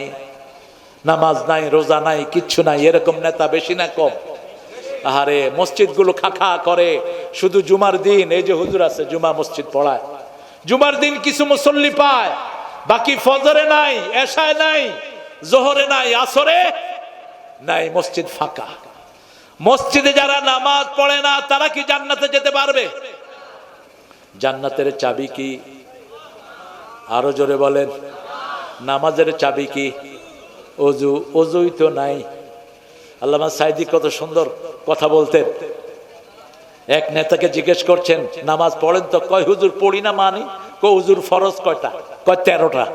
নামাজ নাই, রোজা নাই, কিচ্ছু নাই। এরকম নেতা বেশি না কম? আরে মসজিদ গুলো খাখা করে, শুধু জুমার দিন এই যে হুজুর আছে জুমা মসজিদ পড়ায়, জুমার দিন কিছু মুসল্লি পায়, বাকি ফজরে নাই, এশায় নাই, জোহরে নাই, আসরে নাই, মসজিদ ফাঁকা। মসজিদে যারা নামাজ পড়ে না তারা কি জান্নাতে যেতে পারবে? জান্নাতের চাবি কি? আরো জোরে বলেন। নামাজের চাবি কি? অজু। অজুই তো নাই। আল্লামা সাইদি কত সুন্দর কথা বলতেন। এক নেতাকে জিজ্ঞেস করছেন, নামাজ পড়েন তো? কয় হুজুর পড়ি না মানি। কয় হুজুর ফরজ কয়টা? কয় 13টা।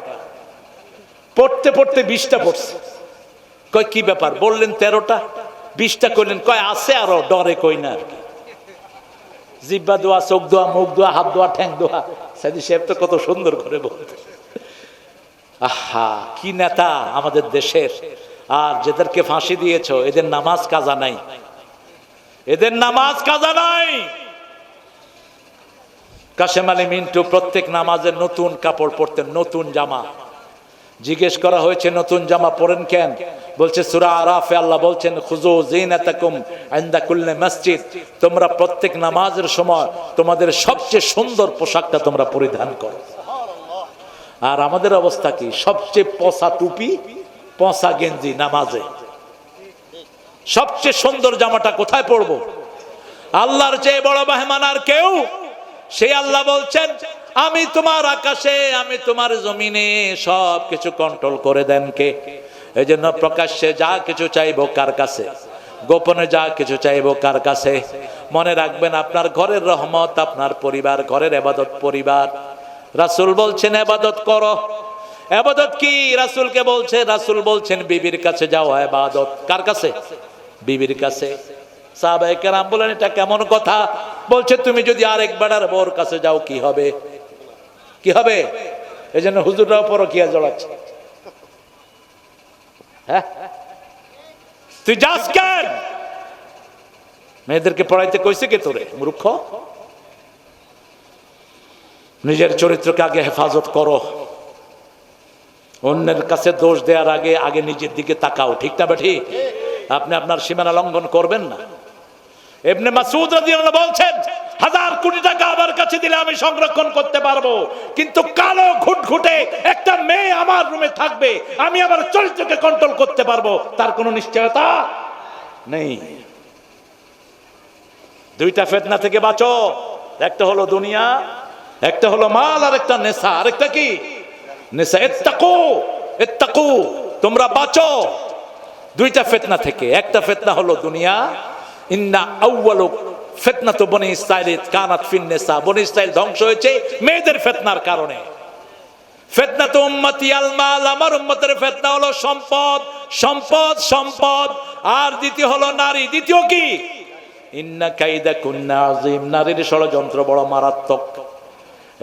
পড়তে পড়তে 20টা পড়ছে। কয় কি ব্যাপার? বললেন 13টা, 20টা করলেন। কয় আছে আরো, ডরে কই না আর কি। জিব্বা দোয়া, চোখ দোয়া, মুখ দোয়া, হাত দোয়া, ঠ্যাং দোয়া। সাইদি সাহেব তো কত সুন্দর করে বলতেন। আহা, কি নেতা আমাদের দেশের। আর যাদেরকে ফাঁসি দিয়েছ, এদের নামাজ কাজা নাই, এদের নামাজ কাজা নাই। কাশেম আলী মিন্টু প্রত্যেক নামাজে নতুন কাপড় পরতেন, নতুন জামা। জিজ্ঞেস করা হয়েছে নতুন জামা পরেন কেন? বলছে সূরা আরাফে আল্লাহ বলছেন, খুযু যিনাতাকুম ইনদা কুল্লি মসজিদ, তোমরা প্রত্যেক নামাজের সময় তোমাদের সবচেয়ে সুন্দর পোশাকটা তোমরা পরিধান করো। আর আমাদের অবস্থা কি? সবচেয়ে পচা টুপি, পচা গেঞ্জি নামাজে। সবচেয়ে সুন্দর জামাটা কোথায় পরবো? আল্লাহর চেয়ে বড় মেহমান আর কেউ? সেই আল্লাহ বলছেন, আমি তোমার আকাশে, আমি তোমার জমিনে সব কিছু কন্ট্রোল করে দেন কে? এই জন্য প্রকাশ্যে যা কিছু চাইবো কার কাছে, গোপনে যা কিছু চাইবো কার কাছে? মনে রাখবেন, আপনার ঘরের রহমত আপনার পরিবার, ঘরের ইবাদত পরিবার। রাসূল বলছেন ইবাদত করো। ইবাদত কি? রাসূলকে বলছে, রাসূল বলছেন বিবির কাছে যাও ইবাদত। কার কাছে? বিবির কাছে। সাহাবায়ে কেরাম বলেন, এটা কেমন কথা? বলছে, তুমি যদি আরেকবার আর বউর কাছে যাও কি হবে? কি হবে? এই জন্য হুজুররাও পরকিয়া জড়াচ্ছে। হ্যাঁ, তুই যাস কেন? মেয়েদেরকে পড়াইতে কইছে কে তোরে? মূর্খ। নিজের চরিত্রকে আগে হেফাজত করো। অন্যের কাছে দোষ দেওয়ার আগে আগে নিজের দিকে তাকাও। ঠিক না বেঠি? আপনি আপনার সীমানা লঙ্ঘন করবেন না। ইবনে মাসউদ রাদিয়াল্লাহু বলছেন, 1000 কোটি টাকা আমার কাছে দিলে আমি সংরক্ষণ করতে পারবো, কিন্তু কালো ঘুটঘুটে একটা মেয়ে আমার রুমে থাকবে, আমি আমার চরিত্রকে কন্ট্রোল করতে পারবো, তার কোনো নিশ্চয়তা নেই। দুইটা ফিতনা থেকে বাঁচো। একটা হলো দুনিয়া, একটা হলো মাল, আর একটা নেশা। আরেকটা কি? নেশা। ইত্তাকু, ইত্তাকু, তোমরা বাঁচো দুইটা ফিতনা থেকে। একটা ফিতনা হলো দুনিয়া। ইন্না আউয়ালু ফিতনাতু বনি ইসরাঈল কানাত ফিন নিসা। বনি ইসরাঈল ধ্বংস হয়েছে মেয়েদের ফিতনার কারণে। ফিতনাতু উম্মতি আল মাল, আমার উম্মতের ফিতনা হলো সম্পদ, সম্পদ, সম্পদ। আর দ্বিতীয় হলো নারী। দ্বিতীয় কি? ইন্না কাইদা কুন্না আযীম, নারীর ষড়যন্ত্র বড় মারাত্মক।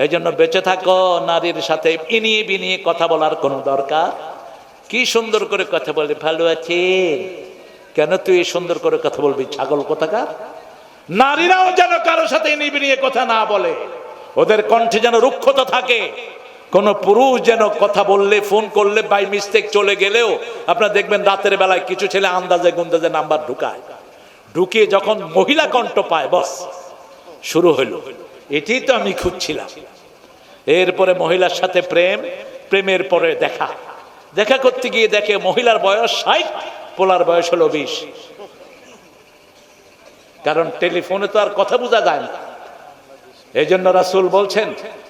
এই জন্য বেঁচে থাকো, নারীর সাথে ইনিয়ে বিনিয়ে কথা বলার কোনো দরকার। কি সুন্দর করে কথা বলে, ভালো আছে, কেন তুই সুন্দর করে কথা বলবি ছাগল কোথাকার? নারীরাও যেন কারোর সাথে ইনিয়ে বিনিয়ে কথা না বলে, ওদের কণ্ঠে যেন রুক্ষতা থাকে। কোন পুরুষ যেন কথা বললে, ফোন করলে বাই মিস্টেক চলে গেলেও আপনারা দেখবেন রাতের বেলায় কিছু ছেলে আন্দাজে গুন্দাজে নাম্বার ঢুকায়, ঢুকিয়ে যখন মহিলা কণ্ঠ পায় বস শুরু হইল। এটাই তো আমি খুঁজছিলাম। এরপরে মহিলার সাথে প্রেম, প্রেমের পরে দেখা, দেখা করতে গিয়ে দেখে মহিলার বয়স 60, পোলার বয়স হলো 20। কারণ টেলিফোনে তো আর কথা বোঝা যায় না। এই জন্য রাসূল বলছেন,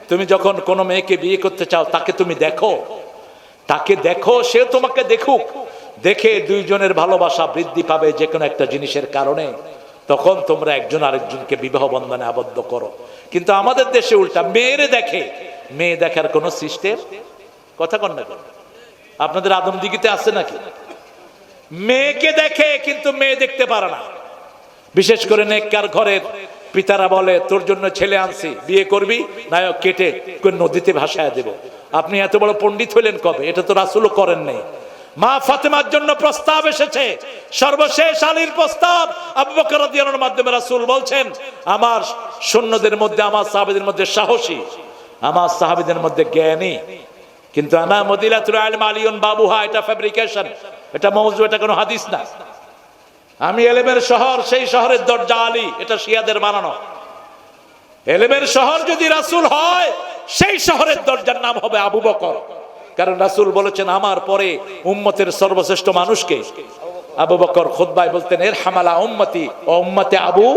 তুমি যখন কোনো মেয়েকে বিয়ে করতে চাও তাকে তুমি দেখো, তাকে দেখো, সে তোমাকে দেখুক, দেখে দুইজনের ভালোবাসা বৃদ্ধি পাবে যে কোনো একটা জিনিসের কারণে, তখন তোমরা একজন আরেকজনকে বিবাহ বন্ধনে আবদ্ধ করো। কিন্তু আমাদের দেশে উল্টা, মেয়েরে দেখে, মেয়ে দেখার কোন সিস্টেম, কথা কন না কেন? আপনাদের আদমদিঘিতে আছে নাকি? মেয়েকে দেখে কিন্তু মেয়ে দেখতে পারে না। বিশেষ করে নেককার ঘরের পিতারা বলে, তোর জন্য ছেলে আনছি, বিয়ে করবি, নায়ক কেটে নদীতে ভাসায় দেব। আপনি এত বড় পণ্ডিত হইলেন কবে? এটা তো রাসূলও করেন নাই। মা ফাতেমার জন্য প্রস্তাব এসেছে, সর্বশেষ আলীর প্রস্তাব আবু বকর রাদিয়াল্লাহু আনহুর মাধ্যমে রাসূল বলছেন, আমার সৈন্যদের মধ্যে, আমার সাহাবীদের মধ্যে সাহসী, আমার সাহাবীদের মধ্যে জ্ঞানী, কিন্তু আনা মদিনাতুল ইলম আলিয়ুন বাবুহা, এটা ফ্যাব্রিকেশন, এটা মওযু, এটা কোনো হাদিস না। আমি এলেমের শহর, সেই শহরের দরজা আলী, এটা শিয়াদের বানানো। এলেমের শহর যদি রাসূল হয়, সেই শহরের দরজার নাম হবে আবু বকর। কারণ রাসূল বলেছেন, আমার পরে উম্মতের সর্বশ্রেষ্ঠ মানুষকে আবু বকর। খুতবায় বলতেন, ইরহামালা উম্মতি ওয়া উম্মতি আবু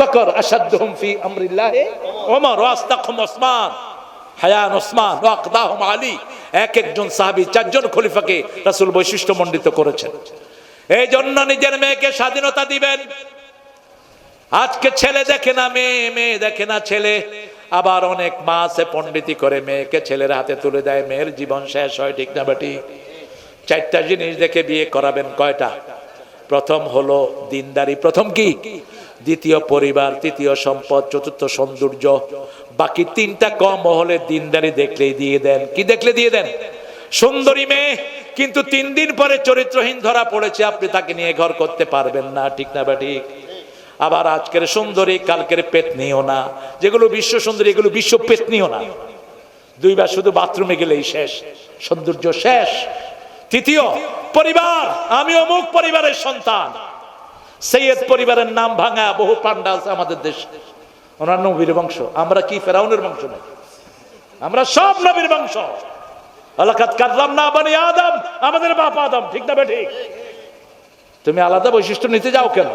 বকর আশাদ্দুহুম ফি আমরিল্লাহি ওমর ওয়া আসতাকহুম ওসমান হায়ান ওসমান ওয়া আকদাহুম আলী। এক একজন সাহাবী, চারজন খলিফাকে রাসূল বৈশিষ্ট্যমণ্ডিত করেছেন। এই জন্য নিজের মেয়েকে স্বাধীনতা দিবেন। আজকে ছেলে দেখে না মেয়ে, মেয়ে দেখে না ছেলে। আবার অনেক মা আছে পণ্ডিতি করে মেয়েকে ছেলের হাতে তুলে দেয়, মেয়ের জীবন শেষ হয়। ঠিক না বেটি? চারটা জিনিস দেখে বিয়ে করাবেন। কয়টা? প্রথম হলো দিনদারি, প্রথম কি? দ্বিতীয় পরিবার, তৃতীয় সম্পদ, চতুর্থ সৌন্দর্য। বাকি তিনটা কম হলে দিনদারি দেখলেই দিয়ে দেন। কি দেখলে দিয়ে দেন? সুন্দরী মেয়ে কিন্তু 3 দিন পরে চরিত্রহীন ধরা পড়েছে, আপনি তাকে নিয়ে ঘর করতে পারবেন না। ঠিক না বেটি? আবার আজকের সুন্দরী কালকের পেতনিও না, যেগুলো বিশ্ব সুন্দরী এগুলো বিশ্ব পেতনিও না। 2 বার শুধু বাথরুমে গেলেই শেষ, সৌন্দর্য শেষ। তৃতীয় পরিবার, আমি অমুক পরিবারের সন্তান, সৈয়দ পরিবারের নাম ভাঙা বহু পান্ডা আছে আমাদের দেশে, ওনার নবীর বংশ। আমরা কি ফেরাউনের বংশ না? আমরা সব নবীর বংশ। আলাকাত কাররামনা বনি আদম, আমাদের বাপ আদম। ঠিক না বেঠিক? তুমি আলাদা বৈশিষ্ট্য নিতে যাও কেন?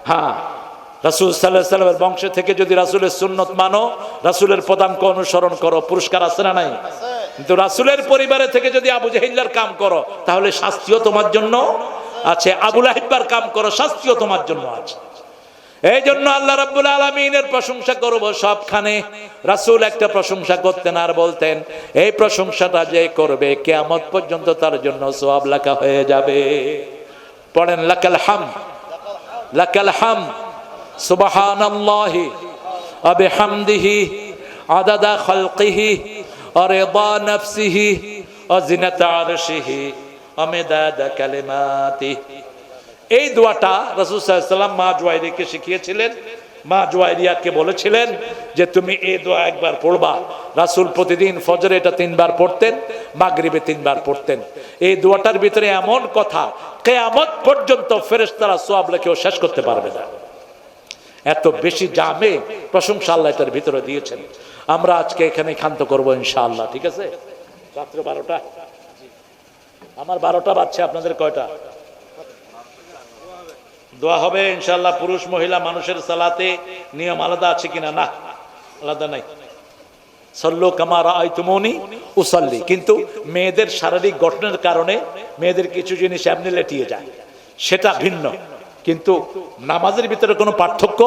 হ্যাঁ, রাসূল সাল্লাল্লাহু আলাইহি ওয়াসাল্লামের বংশ থেকে যদি রাসূলের সুন্নত মানো, রাসূলের পদাঙ্ক অনুসরণ করো, পুরস্কার আছে না নাই? কিন্তু রাসূলের পরিবারে থেকে যদি আবু জাহিল্লার কাম করো, তাহলে শাস্তিও তোমার জন্য আছে। আবু লাহাবের কাম করো, শাস্তিও তোমার জন্য আছে। এই জন্য আল্লাহ রাব্বুল আলামিনের প্রশংসা করব সবখানে। রাসূল একটা প্রশংসা করতেন আর বলতেন, এই প্রশংসাটা যে করবে কিয়ামত পর্যন্ত তার জন্য সওয়াব লেখা হয়ে যাবে। পড়েন, লাকাল হামদ, লাকাল হামদ, সুবহানাল্লাহি ওয়া বিহামদিহি আদাদা খালকিহি ওয়া রিদা নাফসিহি ওয়া জিনাতা আরশিহি ওয়া মিদাদা কালিমাতিহি। এই দোয়াটা রাসূল সাল্লাল্লাহু আলাইহি ওয়াসাল্লাম মা জুয়াইরিয়াকে শিখিয়েছিলেন। মা জুয়াইরিয়াকে বলেছিলেন যে তুমি এই দোয়া একবার পড়বা। রাসূল প্রতিদিন ফজরে এটা 3 বার পড়তেন, মাগরিবে 3 বার পড়তেন। এই দোয়াটার ভিতরে এমন কথা, কিয়ামত পর্যন্ত ফেরেশতারা সওয়াব লিখেও শেষ করতে পারবে না। এত বেশি জামে প্রশংসা আল্লাহ এটার ভিতরে দিয়েছেন। আমরা আজকে এখানে ক্ষান্ত করব ইনশাআল্লাহ। ঠিক আছে? রাত্র 12টা, আমার 12টা বাজছে, আপনাদের কয়টা? দোয়া হবে ইনশাআল্লাহ। পুরুষ মহিলা মানুষের সালাতে নিয়ম আলাদা আছে কিনা? না, আলাদা নাই। সল্লু কামা রাআইতুমুনি উসাল্লি। কিন্তু মেয়েদের শারীরিক গঠনের কারণে মেয়েদের কিছু জিনিস এমনি লেটিয়ে যায়, সেটা ভিন্ন। কিন্তু নামাজের ভিতরে কোনো পার্থক্য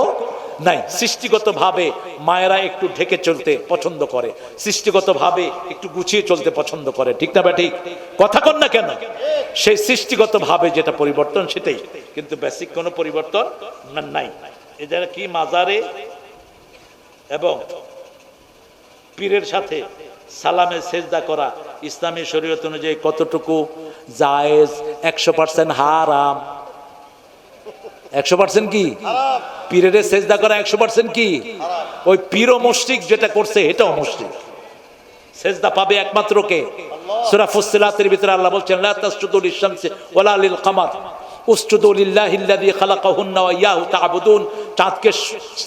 নাই। সৃষ্টিগতভাবে মায়েরা একটু ঢেকে চলতে পছন্দ করে, সৃষ্টিগতভাবে একটু গুছিয়ে চলতে পছন্দ করে। ঠিক না বা ঠিক? কথা কন না কেন? সেই সৃষ্টিগতভাবে যেটা পরিবর্তন সেটাই, কিন্তু বেসিক কোনো পরিবর্তন নাই। এদের কি মাজারে এবং পীরের সাথে সালামে সেজদা করা ইসলামী শরীয়ত অনুযায়ী কতটুকু জায়েজ? 100% হারাম। 100% কি? পীরের সেজদা করা 100% কি? ওই পীর ও মুশরিক যেটা করছে এটাও মুশরিক। সেজদা পাবে একমাত্র কে? সূরা ফুসসিলাতের ভিতরে আল্লাহ বলছেন লা তাসজুদু লিশ-শামসি ওয়ালা লিল-কামার উসজুদু লিল্লাহিল্লাযী খালাকাহুন্না ওয়া ইয়াহু তা'বুদুন। চাঁদকে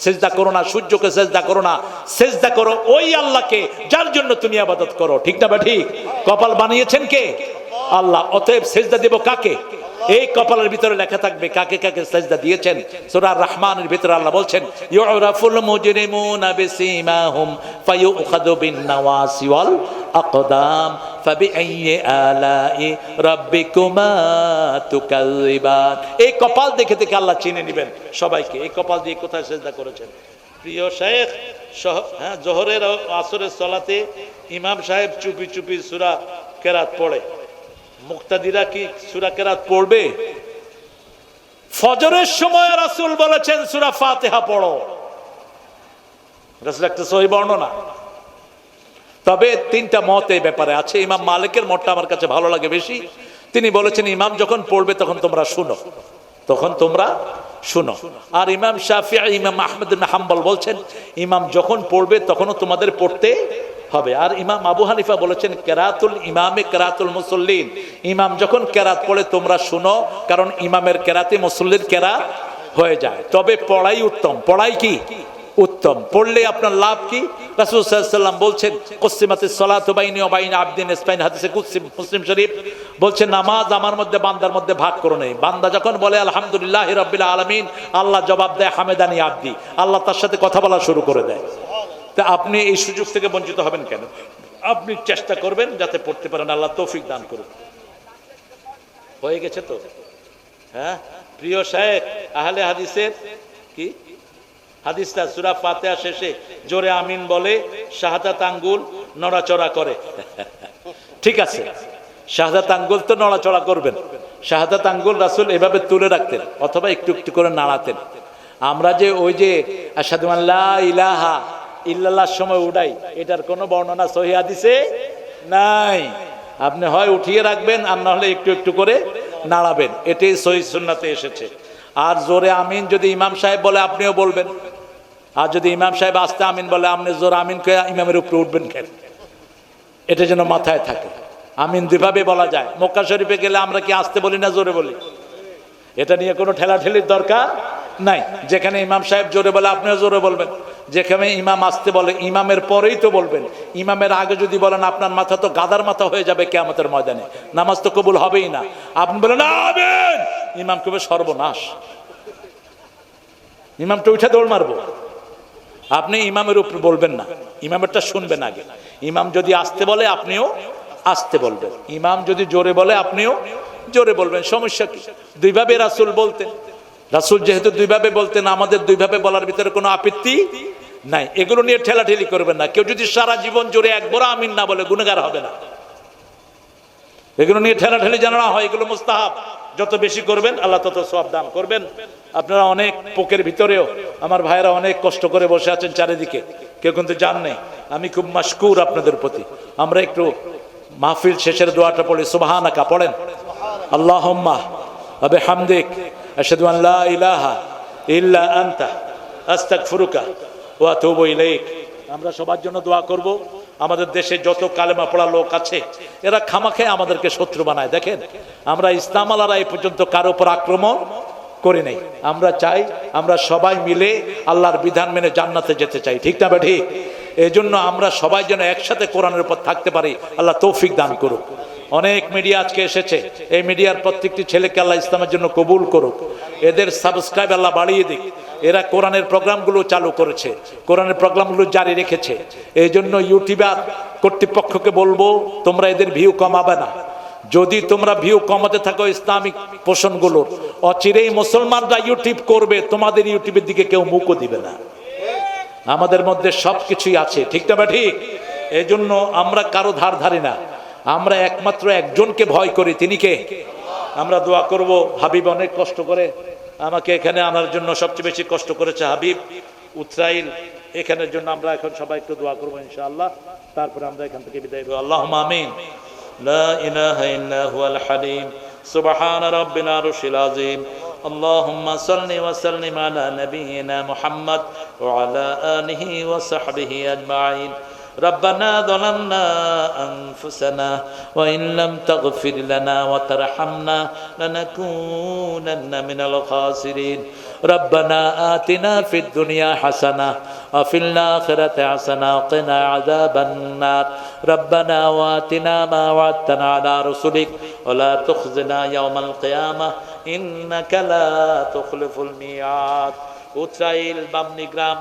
সেজদা করো না, সূর্যকে সেজদা করো না, সেজদা করো ওই আল্লাহকে যার জন্য তুমি ইবাদত করো। ঠিক না? বা ঠিক? কপাল বানিয়েছেন কে? আল্লাহ। অতএব সেজদা দেব কাকে? এই কপালের ভিতরে লেখা থাকবে কাকে কাকে সেজদা দিয়েছেন। সূরা রহমানের ভিতরে আল্লাহ বলছেন ইউরাফুল মুজরিমুনা বিসীমাহুম ফায়ুখাযু বিন-নাওয়াসি ওয়াল আকদাম ফাবিআইয়ি আলাই রাব্বিকুমা তুকাযিবান। এই কপাল দেখে দেখে আল্লাহ চিনে নেবেন সবাইকে। এই কপাল দিয়ে কোথায় সেজদা করেছেন? প্রিয় শাইখ, জোহরের ও আসরের সালাতে ইমাম সাহেব চুপি চুপি সূরা কেরাত পড়ে, মুক্তাদিরা কি সূরা কেরাত পড়বে? ফজরের সময় রাসূল বলেছেন সূরা ফাতিহা পড়ো। রাসূল একটা সহিহ বর্ণনা। তবে তিনটা মত এই ব্যাপারে আছে। ইমাম মালিকের মতটা আমার কাছে ভালো লাগে বেশি। তিনি বলেছেন ইমাম যখন পড়বে তখন তোমরা শুনো, তখন তোমরা শুনো। আর ইমাম শাফিঈ, ইমাম আহমদ ইবনে হাম্বল বলছেন ইমাম যখন পড়বে তখনও তোমাদের পড়তে হবে। আর ইমাম আবু হানিফা বলেছেন কেরাতুল ইমামে কেরাতুল মুসল্লিন, ইমাম যখন কেরাত পড়ে তোমরা শুনো, কারণ ইমামের কেরাতে মুসল্লির কেরাত হয়ে যায়। তবে পড়াই উত্তম। পড়াই কি উত্তম? পড়লে আপনার লাভ কি? রাসূল সাল্লাল্লাহু আলাইহি ওয়াসাল্লাম বলছেন কুসিমাতিস সালাতু বাইনি ওয়া বাইনা আবদিন ইসবাইন, হাদিসে কুদসি মুসলিম শরীফ বলছেন নামাজ আমার মধ্যে বান্দার মধ্যে ভাগ করো নেই। বান্দা যখন বলে আলহামদুলিল্লাহি রাব্বিল আলামিন, আল্লাহ জবাব দেয় হামেদানি আবদি, আল্লাহ তার সাথে কথা বলা শুরু করে দেয়। তা আপনি এই সুযোগ থেকে বঞ্চিত হবেন কেন? আপনি চেষ্টা করবেন যাতে পড়তে পারেন। আল্লাহ তৌফিক দান করুন। হয়ে গেছে তো? হ্যাঁ প্রিয় শাইখ, আহলে হাদিসের কি হাদিসটা সূরা ফাতিহা শেষে জোরে আমিন বলে, শাহাদাত আঙ্গুল নড়াচড়া করে। ঠিক আছে, শাহাদাত আঙ্গুল তো নড়াচড়া করবেন। শাহাদাত আঙ্গুল রাসূল এভাবে তুলে রাখতেন অথবা একটু একটু করে নাড়াতেন। আমরা যে ওই যে আশহাদু আল্লা ইলাহা ইল্লাল্লাহর সময় উঠাই, এটার কোনো বর্ণনা সহিহ হাদিসে নাই। আপনি হয় উঠিয়ে রাখবেন আর না হলে একটু একটু করে নাড়াবেন, এটাই সহিহ সুন্নাতে এসেছে। আর জোরে আমিন যদি ইমাম সাহেব বলে আপনিও বলবেন, আর যদি ইমাম সাহেব আস্তে আমিন বলে আপনি জোরে আমিন কে ইমামের উপরে উঠবেন কেন? এটা যেন মাথায় থাকে। আমিন দুইভাবে বলা যায়। মক্কা শরীফে গেলে আমরা কি আস্তে বলি না জোরে বলি? এটা নিয়ে কোনো ঠেলাঠেলির দরকার নাই। যেখানে ইমাম সাহেব জোরে বলে আপনিও জোরে বলবেন, যেখানে ইমাম আসতে বলে ইমামের পরেই তো বলবেন। ইমামের আগে যদি বলেন আপনার মাথা তো গাদার মাথা হয়ে যাবে কিয়ামতের ময়দানে, নামাজ তো কবুল হবেই না। আপনি বলেন আমিন, ইমাম কবে সর্বনাশ, ইমামটা উঠে দৌড় মারবো। আপনি ইমামের উপর বলবেন না, ইমামেরটা শুনবেন আগে। ইমাম যদি আসতে বলে আপনিও আসতে বলবেন, ইমাম যদি জোরে বলে আপনিও জোরে বলবেন। সমস্যা কি? দুইভাবে রাসূল বলতেন। রাসূল যেহেতু দুইভাবে বলতেন, আমাদের দুইভাবে বলার ভিতরে কোনো আপত্তি নাই। এগুলো নিয়ে ঠেলাঠেলি করবেন না। কেউ যদি সারা জীবন জোরে একবার আমিন না বলে গুনাহগার হবে না। এগুলো নিয়ে ঠেলাঠেলি যেন না হয়, এগুলো মুস্তাহাব। যত বেশি করবেন আল্লাহ তত সওয়াব দান করবেন। আপনারা অনেক পোকের ভিতরেও আমার ভাইয়েরা অনেক কষ্ট করে বসে আছেন চারিদিকে, কেউ কিন্তু জান নেই। আমি খুব মাশকুর আপনাদের প্রতি। আমরা একটু মাহফিল শেষের দোয়াটা পড়ি। সুবহানাকা পড়েন, আল্লাহুম্মা ওয়া বিহামদিক আশহাদু আন লা ইলাহা ইল্লা আনতা আস্তাগফিরুকা ওয়া আতুবু ইলাইক। আমরা সবার জন্য দোয়া করব। আমাদের দেশে যত কালেমা পড়া লোক আছে এরা খামাখে আমাদেরকে শত্রু বানায়। দেখেন, আমরা ইসলাম আলারা এই পর্যন্ত কারো উপর আক্রমণ করি নাই। আমরা চাই আমরা সবাই মিলে আল্লাহর বিধান মেনে জান্নাতে যেতে চাই। ঠিক না? ঠিক। এই জন্য আমরা সবাই যেন একসাথে কোরআনের উপর থাকতে পারি। আল্লাহ তৌফিক দান করুক। অনেক মিডিয়া আজকে এসেছে, এই মিডিয়ার প্রত্যেকটি ছেলেকে আল্লাহ ইসলামের জন্য কবুল করুক। এদের সাবস্ক্রাইব আল্লাহ বাড়িয়ে দিক। এরা কোরআনের প্রোগ্রামগুলো চালু করেছে, কোরআনের প্রোগ্রামগুলো জারি রেখেছে। এই জন্য ইউটিউবার কর্তৃপক্ষকে বলবো তোমরা এদের ভিউ কমাবে না। যদি তোমরা ভিউ কমাতে থাকো ইসলামিক পোষণগুলোর, অচিরেই মুসলমানরা ইউটিউব করবে, তোমাদের ইউটিউবের দিকে কেউ মুখও দিবে না। আমাদের মধ্যে সবকিছুই আছে। ঠিক না? ঠিক। এই জন্য আমরা কারো ধার ধারি না, আমরা একমাত্র একজনকে ভয় করি। তিনি কে? আমরা দোয়া করব। হাবিব অনেক কষ্ট করে আমাকে এখানে আনার জন্য সবচেয়ে বেশি কষ্ট করেছে হাবিব। উতরাইল, এখানের জন্য আমরা এখন সবাই একটু দোয়া করবো ইনশাআল্লাহ, তারপরে আমরা এখান থেকে বিদায় নেব। আল্লাহুম্মা আমিন। লা ইলাহা ইল্লা হুয়াল হালিম সুবহানা রাব্বিল আরশিল আযীম। اللهم صل وسلم على نبينا محمد وعلى آله وصحبه أجمعين. ربنا ظلمنا أنفسنا وإن لم تغفر لنا وترحمنا لنكونن من الخاسرين. ربنا آتنا في الدنيا حسنة وفي الآخرة حسنة وقنا عذاب النار. ربنا وآتنا ما وعدتنا على رسلك ولا تخزنا يوم القيامة إنك لا تخلف الميعاد. উতরাইল, বামনিগ্রাম,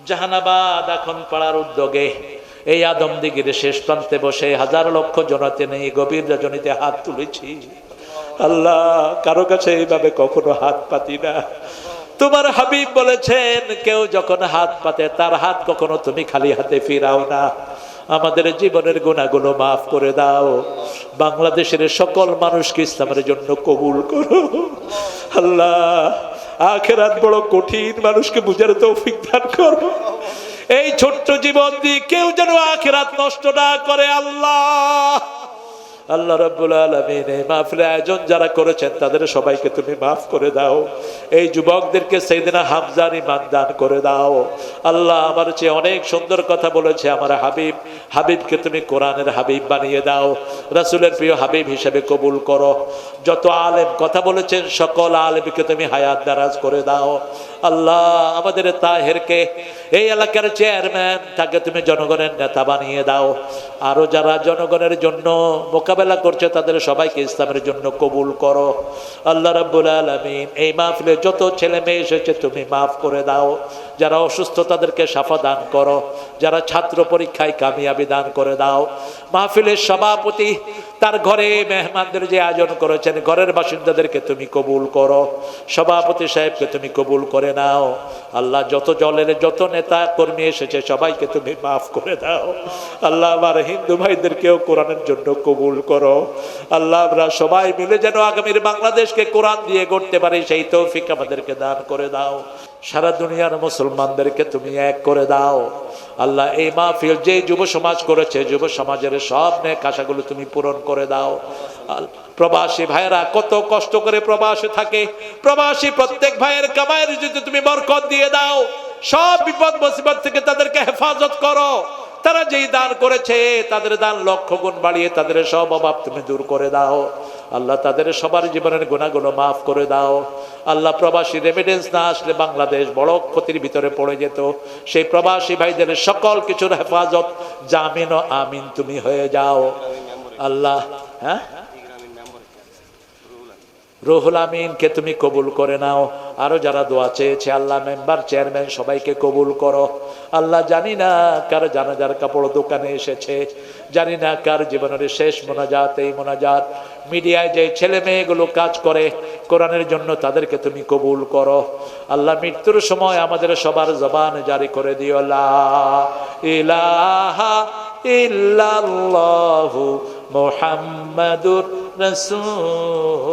জাহানাবাদ এখন পাড়ার উদ্যোগে এই আদমদিগির শেষ প্রান্তে বসে হাজার লক্ষ জনতে নেই গভীর রজনীতে হাত তুলেছি। আল্লাহ, কারো কাছে এইভাবে কখনো হাত পাতি না। তোমার হাবিব বলেছেন, কেউ যখন হাত পাতে তার হাত কখনো তুমি খালি হাতে ফিরাও না। আমাদের জীবনের গুনাহগুলো মাফ করে দাও। বাংলাদেশের সকল মানুষকে ইসলামের জন্য কবুল করো। আল্লাহ, আখিরাত বড় কঠিন, মানুষকে বুঝার তৌফিক দান করো। এই ছোট্ট জীবন দিয়ে কেউ যেন আখিরাত নষ্ট না করে। আল্লাহ, আল্লাহ রাব্বুল আলামিন এই মাহফিলের আয়োজন যারা করেছেন তাদের সবাইকে তুমি মাফ করে দাও। এই যুবকদেরকে সাইয়েদনা হামজার ঈমান দান করে দাও। আল্লাহ, আমার চেয়ে অনেক সুন্দর কথা বলেছে আমার হাবিব, হাবিবকে তুমি কোরআনের হাবিব বানিয়ে দাও, রাসূলের প্রিয় হাবিব হিসেবে কবুল করো। যত আলেম কথা বলেছেন সকল আলেমকে তুমি হায়াত দারাজ করে দাও। আল্লাহ, আমাদের তাহেরকে এই এলাকার চেয়ারম্যান, তাকে তুমি জনগণের নেতা বানিয়ে দাও। আরো যারা জনগণের জন্য মোকাবেলা করছে তাদের সবাইকে ইসলামের জন্য কবুল করো। আল্লাহ রাব্বুল আলামিন, এই মাহফিলে যত ছেলে মেয়ে এসেছে তুমি মাফ করে দাও। যারা অসুস্থ তাদেরকে শাফা দান করো। যারা ছাত্র পরীক্ষায় কামিয়াবি দান করে দাও। মাহফিলের সভাপতি তার ঘরে মেহমানদের যে আয়োজন করেছেন ঘরের বাসিন্দাদেরকে তুমি কবুল করো। সভাপতি সাহেবকে তুমি কবুল করে নাও। আল্লাহ, যত দলের যত নেতা কর্মী এসেছে সবাইকে তুমি মাফ করে দাও। আল্লাহ, আমার হিন্দু ভাইদেরকেও কোরআনের জন্য কবুল করো। আল্লাহ, আমরা সবাই মিলে যেন আগামীর বাংলাদেশকে কোরআন দিয়ে গড়তে পারি সেই তৌফিক আমাদেরকে দান করে দাও। সারা দুনিয়ার মুসলমানদেরকে তুমি এক করে দাও। আল্লাহ, এই মাহফিল যে যুব সমাজ করেছে যুব সমাজের সব নেক আশাগুলো তুমি পূরণ করে দাও। প্রবাসী ভাইয়েরা কত কষ্ট করে প্রবাসে থাকে, প্রবাসী প্রত্যেক ভাইয়ের কামাইয়ের যদি তুমি বরকত দিয়ে দাও, সব বিপদ মুসিবত থেকে তাদেরকে হেফাজত করো। তারা যেই দান করেছে তাদের দান লক্ষ গুণ বাড়িয়ে তাদের সব অভাব তুমি দূর করে দাও। আল্লাহ, তাদের সবার জীবনের গুনাহগুলো মাফ করে দাও। আল্লাহ, প্রবাসী রেমিটেন্স না আসলে বাংলাদেশ বড় ক্ষতির ভিতরে পড়ে যেত। সেই প্রবাসী ভাইদের সকল কিছুর হেফাজত জামিন ও আমিন তুমি হয়ে যাও। আল্লাহ, হ্যাঁ, রুহুল আমিনকে তুমি কবুল করে নাও। আরো যারা দোয়া চেয়েছে আল্লাহ, মেম্বার চেয়ারম্যান সবাইকে কবুল করো। আল্লাহ, জানি না কার জানাজার কাপড় দোকানে এসেছে, জানি না কার জীবনের শেষ মোনাজাত এই মোনাজাত। মিডিয়ায় যে ছেলে মেয়েগুলো কাজ করে কোরআনের জন্য তাদেরকে তুমি কবুল করো। আল্লাহ, মৃত্যুর সময় আমাদের সবার জবান জারি করে দিও লা ইলাহা ইল্লাল্লাহু মুহাম্মাদুর রাসূলুল্লাহ।